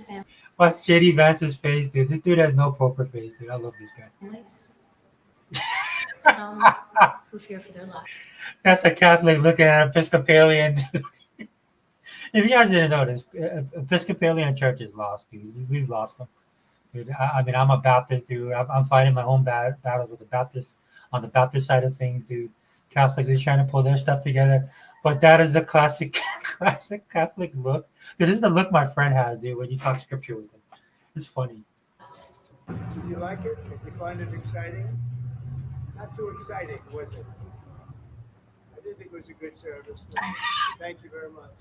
Watch JD Vance's face, dude. This dude has no poker face, dude. I love this guy. families. Some who fear for their lives. That's a Catholic looking at an Episcopalian, dude. If you guys didn't know this, Episcopalian church is lost, dude. We've lost them. Dude, I mean, I'm a Baptist, dude. I'm fighting my own battles with the Baptist on the Baptist side of things, dude. Catholics is trying to pull their stuff together, but that is a classic Catholic look. Dude, this is the look my friend has, dude, when you talk scripture with him. It's funny. Did you like it? Did you find it exciting? Not too exciting, was it? I did think it was a good service. Thank you very much.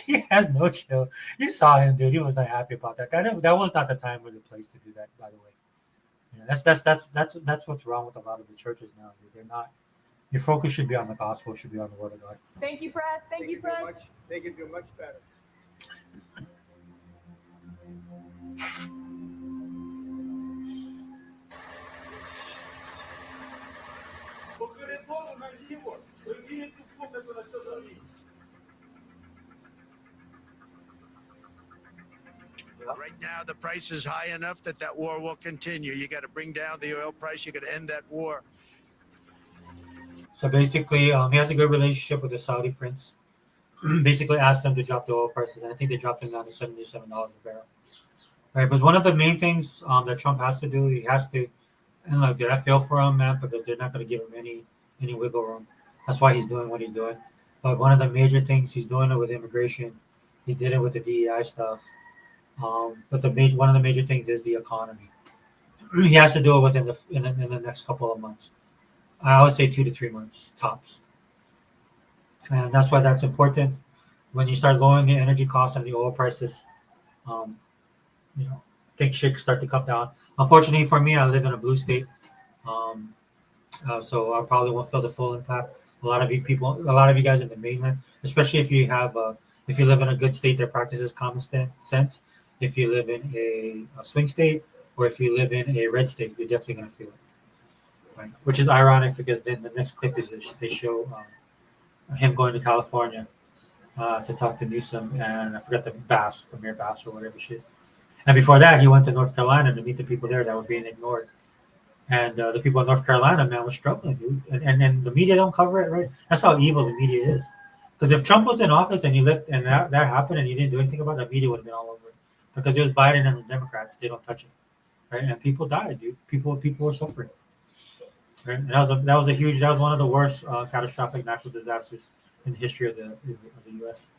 He has no chill. You saw him, dude. He was not happy about that. That was not the time or the place to do that, by the way. You know, that's what's wrong with a lot of the churches now, dude. They're not. Your focus should be on the gospel, should be on the word of God. Thank you, press. Thank you, press. They can do much better. Right now, the price is high enough that war will continue. You got to bring down the oil price. You got to end that war. So basically, he has a good relationship with the Saudi prince. Basically, asked them to drop the oil prices, and I think they dropped them down to $77 a barrel. Right, but one of the main things that Trump has to do, he has to, and look, dude, I feel for him, man, because they're not going to give him any wiggle room. That's why he's doing what he's doing. But one of the major things he's doing it with immigration. He did it with the DEI stuff. But one of the major things is the economy. He has to do it within the next couple of months. I would say 2 to 3 months tops. And that's why that's important. When you start lowering the energy costs and the oil prices, things should start to come down. Unfortunately for me, I live in a blue state, so I probably won't feel the full impact. A lot of you guys in the mainland, especially if you live in a good state that practices common sense. If you live in a swing state or if you live in a red state, you're definitely going to feel it. Right? Which is ironic because then the next clip is they show him going to California to talk to Newsom and I forgot Mayor Bass or whatever shit. And before that, he went to North Carolina to meet the people there that were being ignored. And the people in North Carolina, man, were struggling, dude. And the media don't cover it, right? That's how evil the media is. Because if Trump was in office and that happened and he didn't do anything about it, the media would have been all over it. Because it was Biden and the Democrats, they don't touch it, right? And people died, dude. People were suffering. Right? And that was one of the worst catastrophic natural disasters in the history of the U.S.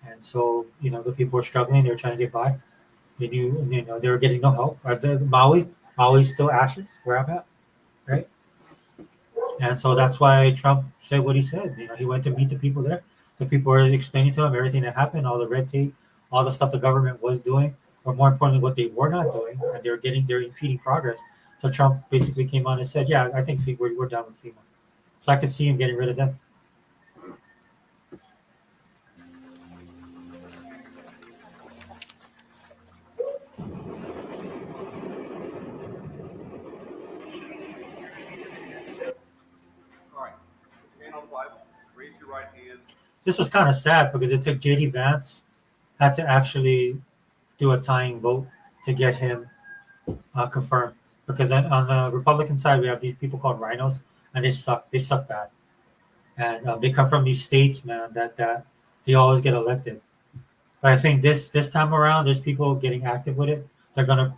And so, you know, the people were struggling. They were trying to get by. They knew, you know, they were getting no help. Maui's still ashes where I'm at, right? And so that's why Trump said what he said. You know, he went to meet the people there. The people were explaining to him everything that happened, all the red tape, all the stuff the government was doing, or more importantly, what they were not doing, and they're impeding progress. So Trump basically came on and said, "Yeah, I think we're done with FEMA." So I could see him getting rid of them. This was kind of sad because it took JD Vance had to actually do a tying vote to get him confirmed. Because on the Republican side, we have these people called rhinos, and they suck. They suck bad, and they come from these states, man, that they always get elected. But I think this time around, there's people getting active with it. They're gonna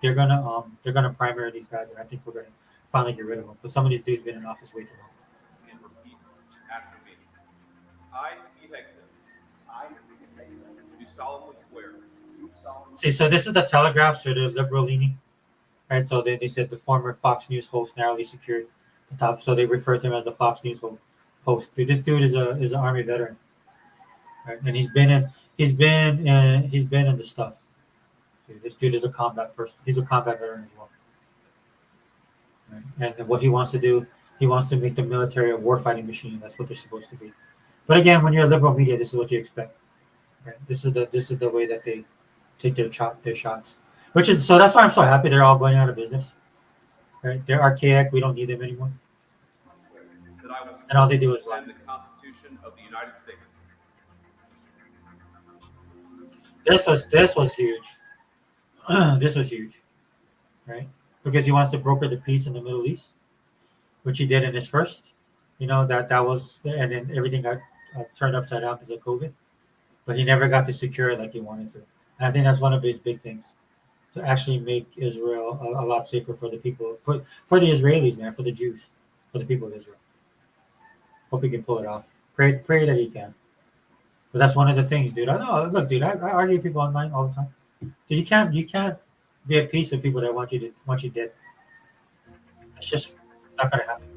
primary these guys, and I think we're gonna finally get rid of them. But some of these dudes been in office way too long. And repeat after me. I, Pete Hexon, do solemnly swear. See, so this is the Telegraph, so the liberal leaning, right? So they said the former Fox News host narrowly secured the top, so they refer to him as the Fox News host. Dude, this dude is an Army veteran, right? And he's been in the stuff. Dude, this dude is a combat person. He's a combat veteran as well. Right? And what he wants to do, he wants to make the military a warfighting machine. That's what they're supposed to be. But again, when you're a liberal media, this is what you expect. Right? This is the way that they take their shots. So that's why I'm so happy they're all going out of business. Right? They're archaic. We don't need them anymore. That I will and all they do is lie. The Constitution of the United States. This was huge. This was huge, right? Because he wants to broker the peace in the Middle East, which he did in his first. You know that was, and then everything got turned upside down because of COVID. But he never got to secure it like he wanted to. And I think that's one of his big things, to actually make Israel a lot safer for the people, for the Israelis, man, for the Jews, for the people of Israel. Hope he can pull it off. Pray that he can. But that's one of the things, dude. I know. Look, dude, I argue with people online all the time. Dude, you can't be at peace with people that want you dead. It's just not gonna happen.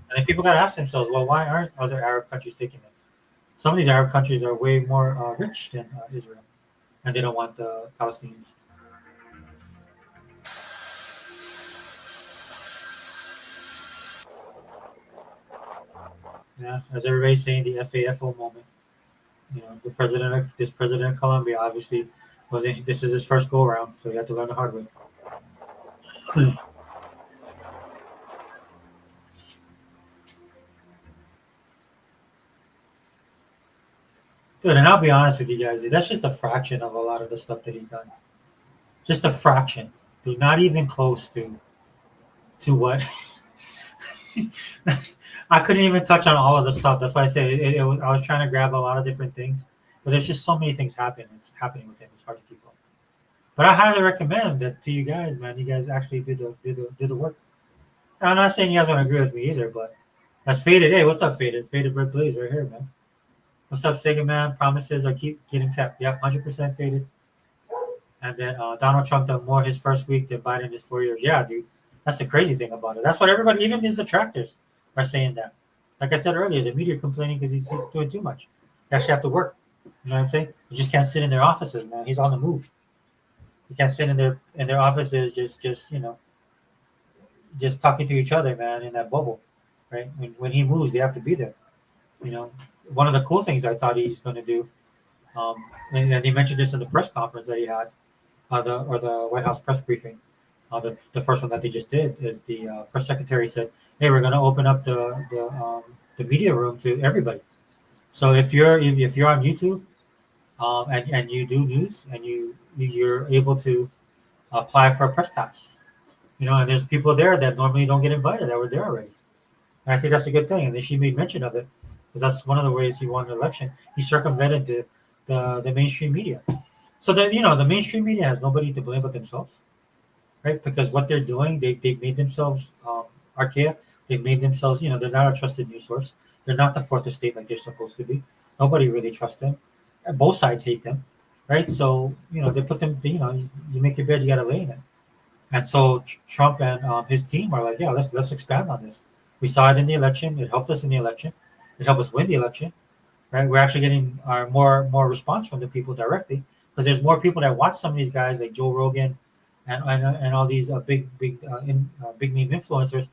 And if people gotta ask themselves, well, why aren't other Arab countries taking it? Some of these Arab countries are way more rich than Israel, and they don't want the Palestinians. Yeah, as everybody's saying, the FAFO moment. You know, this president of Colombia obviously this is his first go around, so he had to learn the hard way. Dude, and I'll be honest with you guys, dude, that's just a fraction of a lot of the stuff that he's done. Just a fraction, dude, not even close to what. I couldn't even touch on all of the stuff. That's why I say I was trying to grab a lot of different things, but there's just so many things happening with him. It's hard to keep up. But I highly recommend that to you guys, man. You guys actually did the work. And I'm not saying you guys don't agree with me either, but that's Faded. Hey, what's up, Faded? Faded Red Blaze right here, man. What's up, Sega Man? Promises are keep getting kept. Yep, 100% Faded. And then Donald Trump done more his first week than Biden his 4 years. Yeah, dude. That's the crazy thing about it. That's what everybody, even his detractors, are saying that. Like I said earlier, the media are complaining because he's doing too much. They actually have to work. You know what I'm saying? You just can't sit in their offices, man. He's on the move. You can't sit in their offices just talking to each other, man, in that bubble, right? When he moves, they have to be there. You know, one of the cool things I thought he's going to do, and he mentioned this in the press conference that he had, the White House press briefing. The first one that they just did is the press secretary said, "Hey, we're going to open up the media room to everybody. So if you're on YouTube, and you do news, and you're able to apply for a press pass. And there's people there that normally don't get invited that were there already. And I think that's a good thing. And then she made mention of it because that's one of the ways he won the election. He circumvented the mainstream media. So that the mainstream media has nobody to blame but themselves, right? Because what they're doing, they've made themselves archaic. They've made themselves, they're not a trusted news source. They're not the fourth estate like they're supposed to be. Nobody really trusts them. And both sides hate them, right? So they put them. You make your bed, you got to lay in it. And so Trump and his team are like, yeah, let's expand on this. We saw it in the election. It helped us in the election. It helped us win the election, right? We're actually getting more response from the people directly because there's more people that watch some of these guys like Joe Rogan and all these big name influencers.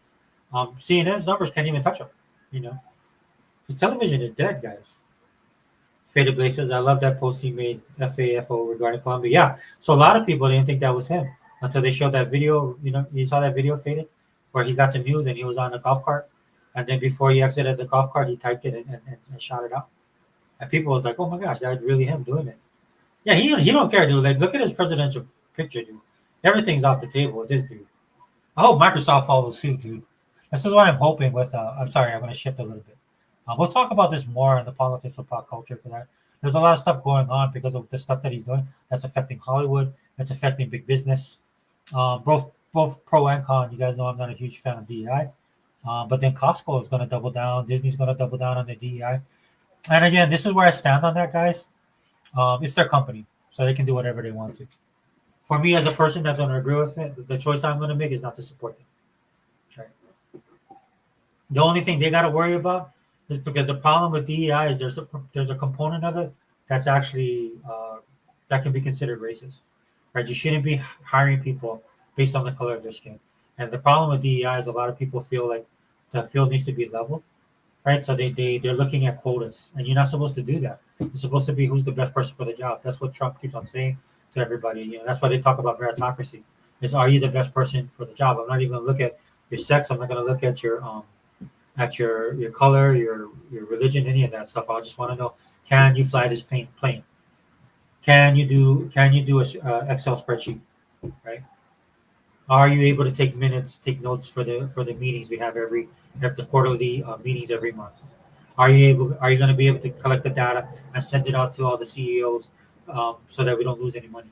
CNN's numbers can't even touch them, His television is dead, guys. Faded Blazes, I love that post he made, FAFO, regarding Colombia. Yeah, so a lot of people didn't think that was him until they showed that video. You saw that video, Faded, where he got the news and he was on a golf cart. And then before he exited the golf cart, he typed it and shot it out. And people was like, oh my gosh, that's really him doing it. Yeah, he don't care, dude. Like, look at his presidential picture, dude. Everything's off the table with this dude. I hope Microsoft follows suit, dude. This is what I'm hoping with. I'm sorry, I'm going to shift a little bit. We'll talk about this more in the politics of pop culture because there's a lot of stuff going on because of the stuff that he's doing that's affecting Hollywood, that's affecting big business. Both pro and con. You guys know I'm not a huge fan of DEI. But then Costco is going to double down. Disney's going to double down on the DEI. And again, this is where I stand on that, guys. It's their company, so they can do whatever they want to. For me, as a person that don't agree with it, the choice I'm going to make is not to support them. Right. The only thing they got to worry about is because the problem with DEI is there's a component of it that's actually that can be considered racist. Right. You shouldn't be hiring people based on the color of their skin. And the problem with DEI is a lot of people feel like the field needs to be leveled, right? So they're looking at quotas, and you're not supposed to do that. You're supposed to be who's the best person for the job. That's what Trump keeps on saying to everybody. That's why they talk about meritocracy. Is are you the best person for the job? I'm not even going to look at your sex. I'm not going to look at your color, your religion, any of that stuff. I just want to know: can you fly this plane? Can you do a Excel spreadsheet, right? Are you able to take notes for the meetings we have the quarterly meetings every month? Are you going to be able to collect the data and send it out to all the CEOs so that we don't lose any money?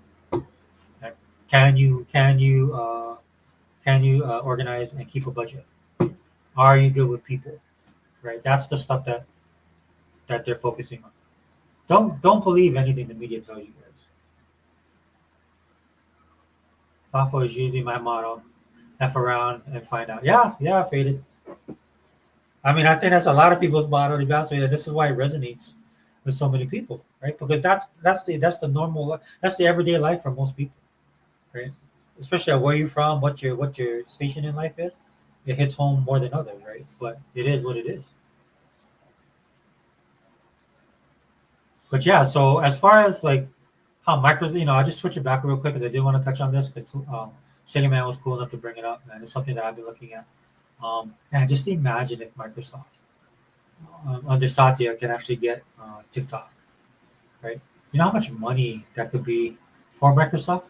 Right? Can you organize and keep a budget? Are you good with people? Right? That's the stuff that they're focusing on. Don't believe anything the media tell you guys. FAFO is usually my motto. F around and find out. Yeah, Faded. I mean, I think that's a lot of people's motto. To be honest with you, this is why it resonates with so many people, right? Because that's the normal, that's the everyday life for most people, right? Especially where you're from, what your station in life is. It hits home more than others, right? But it is what it is. But yeah, so as far as like how Microsoft, I'll just switch it back real quick because I did want to touch on this because Sega Man was cool enough to bring it up, and it's something that I've been looking at. And just imagine if Microsoft under Satya can actually get TikTok, right? You know how much money that could be for Microsoft,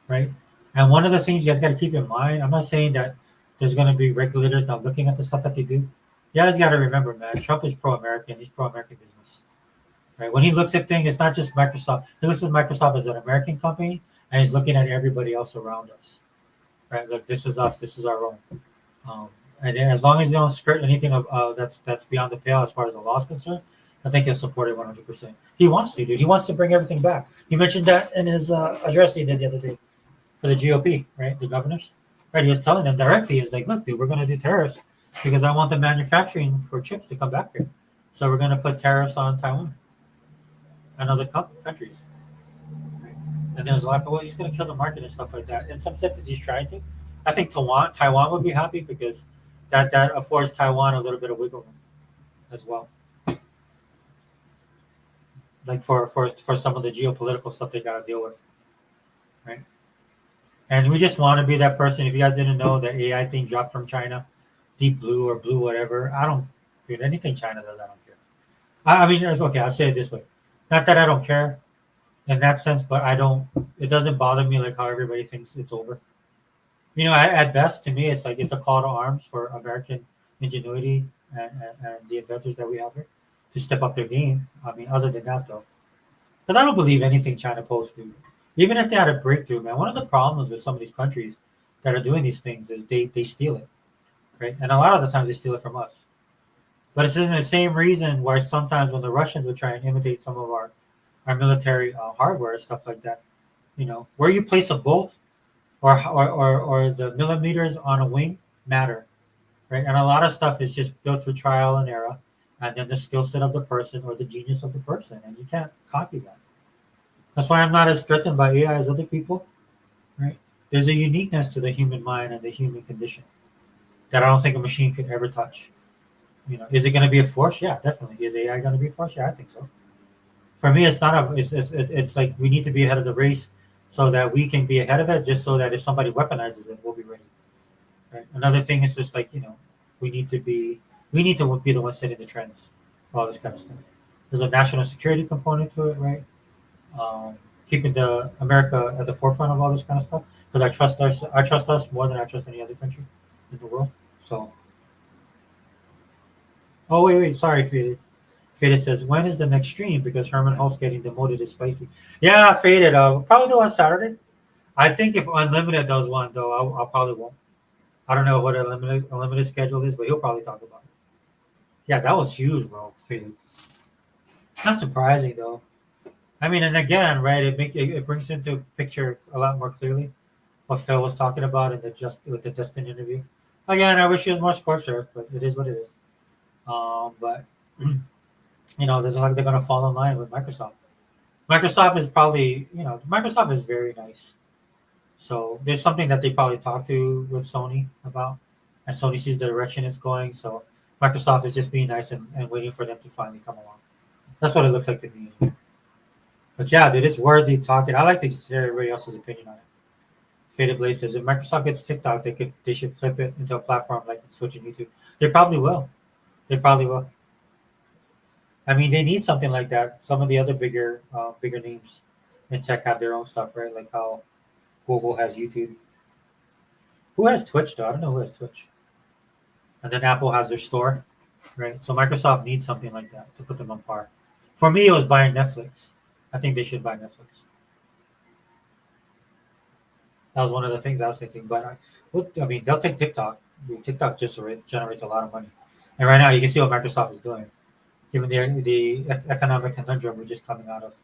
right? And one of the things you guys got to keep in mind, I'm not saying that there's going to be regulators not looking at the stuff that they do. You guys got to remember, man, Trump is pro-American. He's pro-American business. Right? When he looks at things, it's not just Microsoft. He looks at Microsoft as an American company, and he's looking at everybody else around us. Right? Like, this is us. This is our own. And as long as they don't skirt anything that's beyond the pale as far as the law is concerned, I think he'll support it 100%. He wants to, dude. He wants to bring everything back. He mentioned that in his address he did the other day for the GOP, right? The governors. Right? He was telling them directly, he's like, look, dude, we're going to do tariffs because I want the manufacturing for chips to come back here. So we're going to put tariffs on Taiwan and other countries. Right? And there's a lot of, well, he's going to kill the market and stuff like that. In some senses, he's trying to. I think Taiwan would be happy because that affords Taiwan a little bit of wiggle room as well. Like for some of the geopolitical stuff they got to deal with, right? And we just want to be that person. If you guys didn't know, the AI thing dropped from China, Deep Blue or Blue whatever. Dude, anything China does, I don't care. I mean, it's okay. I'll say it this way. Not that I don't care, in that sense, but it doesn't bother me like how everybody thinks it's over. You know, at best, to me, it's like it's a call to arms for American ingenuity and the inventors that we have here to step up their game. I mean, other than that, though, because I don't believe anything China posts do. Even if they had a breakthrough, man, one of the problems with some of these countries that are doing these things is they steal it, right? And a lot of the times they steal it from us. But it's the same reason why sometimes when the Russians would try and imitate some of our military hardware and stuff like that, you know, where you place a bolt or the millimeters on a wing matter, right? And a lot of stuff is just built through trial and error, and then the skill set of the person or the genius of the person, and you can't copy that. That's why I'm not as threatened by AI as other people, right? There's a uniqueness to the human mind and the human condition that I don't think a machine could ever touch. You know, is it going to be a force? Yeah, definitely. Is AI going to be a force? Yeah, I think so. For me, it's not a. It's like we need to be ahead of the race so that we can be ahead of it. Just so that if somebody weaponizes it, we'll be ready. Right. Another thing is just like we need to be the ones setting the trends for all this kind of stuff. There's a national security component to it, right? Keeping the America at the forefront of all this kind of stuff because I trust us more than I trust any other country in the world. So. Oh wait, sorry, Faded. Faded says, when is the next stream? Because Herman Hulse getting demoted is spicy. Yeah, Faded. Probably do on Saturday. I think if Unlimited does one though, I'll probably won't. I don't know what Unlimited schedule is, but he'll probably talk about it. Yeah, that was huge, bro. Faded. Not surprising though. I mean, and again, right? It brings into picture a lot more clearly what Phil was talking about in with the Justin interview. Again, I wish he was more scorched earth, but it is what it is. But there's like they're gonna fall in line with Microsoft. Microsoft is probably, Microsoft is very nice. So there's something that they probably talked to with Sony about, and Sony sees the direction it's going. So Microsoft is just being nice and waiting for them to finally come along. That's what it looks like to me. But yeah, dude, it's worthy talking. I like to hear everybody else's opinion on it. Faded Blaze says if Microsoft gets TikTok, they should flip it into a platform like Twitch and YouTube. They probably will. I mean, they need something like that. Some of the other bigger names in tech have their own stuff, right? Like how Google has YouTube. Who has Twitch though? I don't know who has Twitch. And then Apple has their store, right? So Microsoft needs something like that to put them on par. For me, it was buying Netflix. I think they should buy Netflix. That was one of the things I was thinking. But they'll take TikTok. TikTok just generates a lot of money. And right now, you can see what Microsoft is doing, given the economic conundrum we're just coming out of.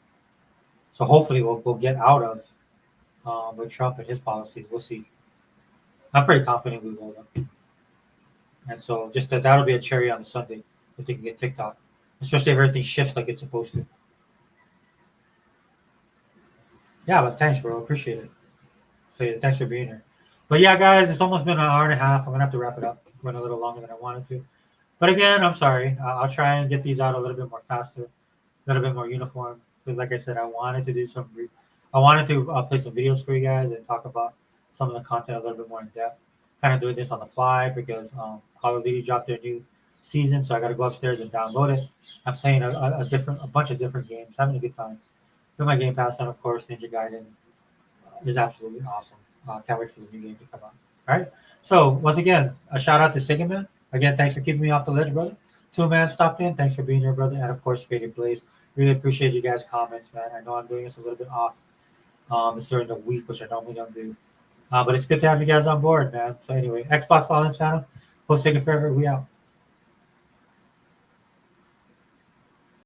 So hopefully, we'll get out of with Trump and his policies. We'll see. I'm pretty confident we will. And so just that'll be a cherry on the sundae if they can get TikTok, especially if everything shifts like it's supposed to. Yeah, but thanks, bro. Appreciate it. So thanks for being here. But yeah, guys, it's almost been an hour and a half. I'm gonna have to wrap it up. Went a little longer than I wanted to. But again, I'm sorry. I'll try and get these out a little bit more faster, a little bit more uniform. Because like I said, I wanted to play some videos for you guys and talk about some of the content a little bit more in depth. Kind of doing this on the fly because Call of Duty dropped their new season, so I got to go upstairs and download it. I'm playing a bunch of different games, having a good time. With my Game Pass, and of course, Ninja Gaiden is absolutely awesome. Can't wait for the new game to come out. All right. So once again, a shout out to Sega Man. Again, thanks for keeping me off the ledge, brother. 2Man stopped in. Thanks for being here, brother. And of course, Faded Blaze. Really appreciate you guys' comments, man. I know I'm doing this a little bit off. It's during the week, which I normally don't do. But it's good to have you guys on board, man. So anyway, Xbox All In channel. Post Sega Forever. We out.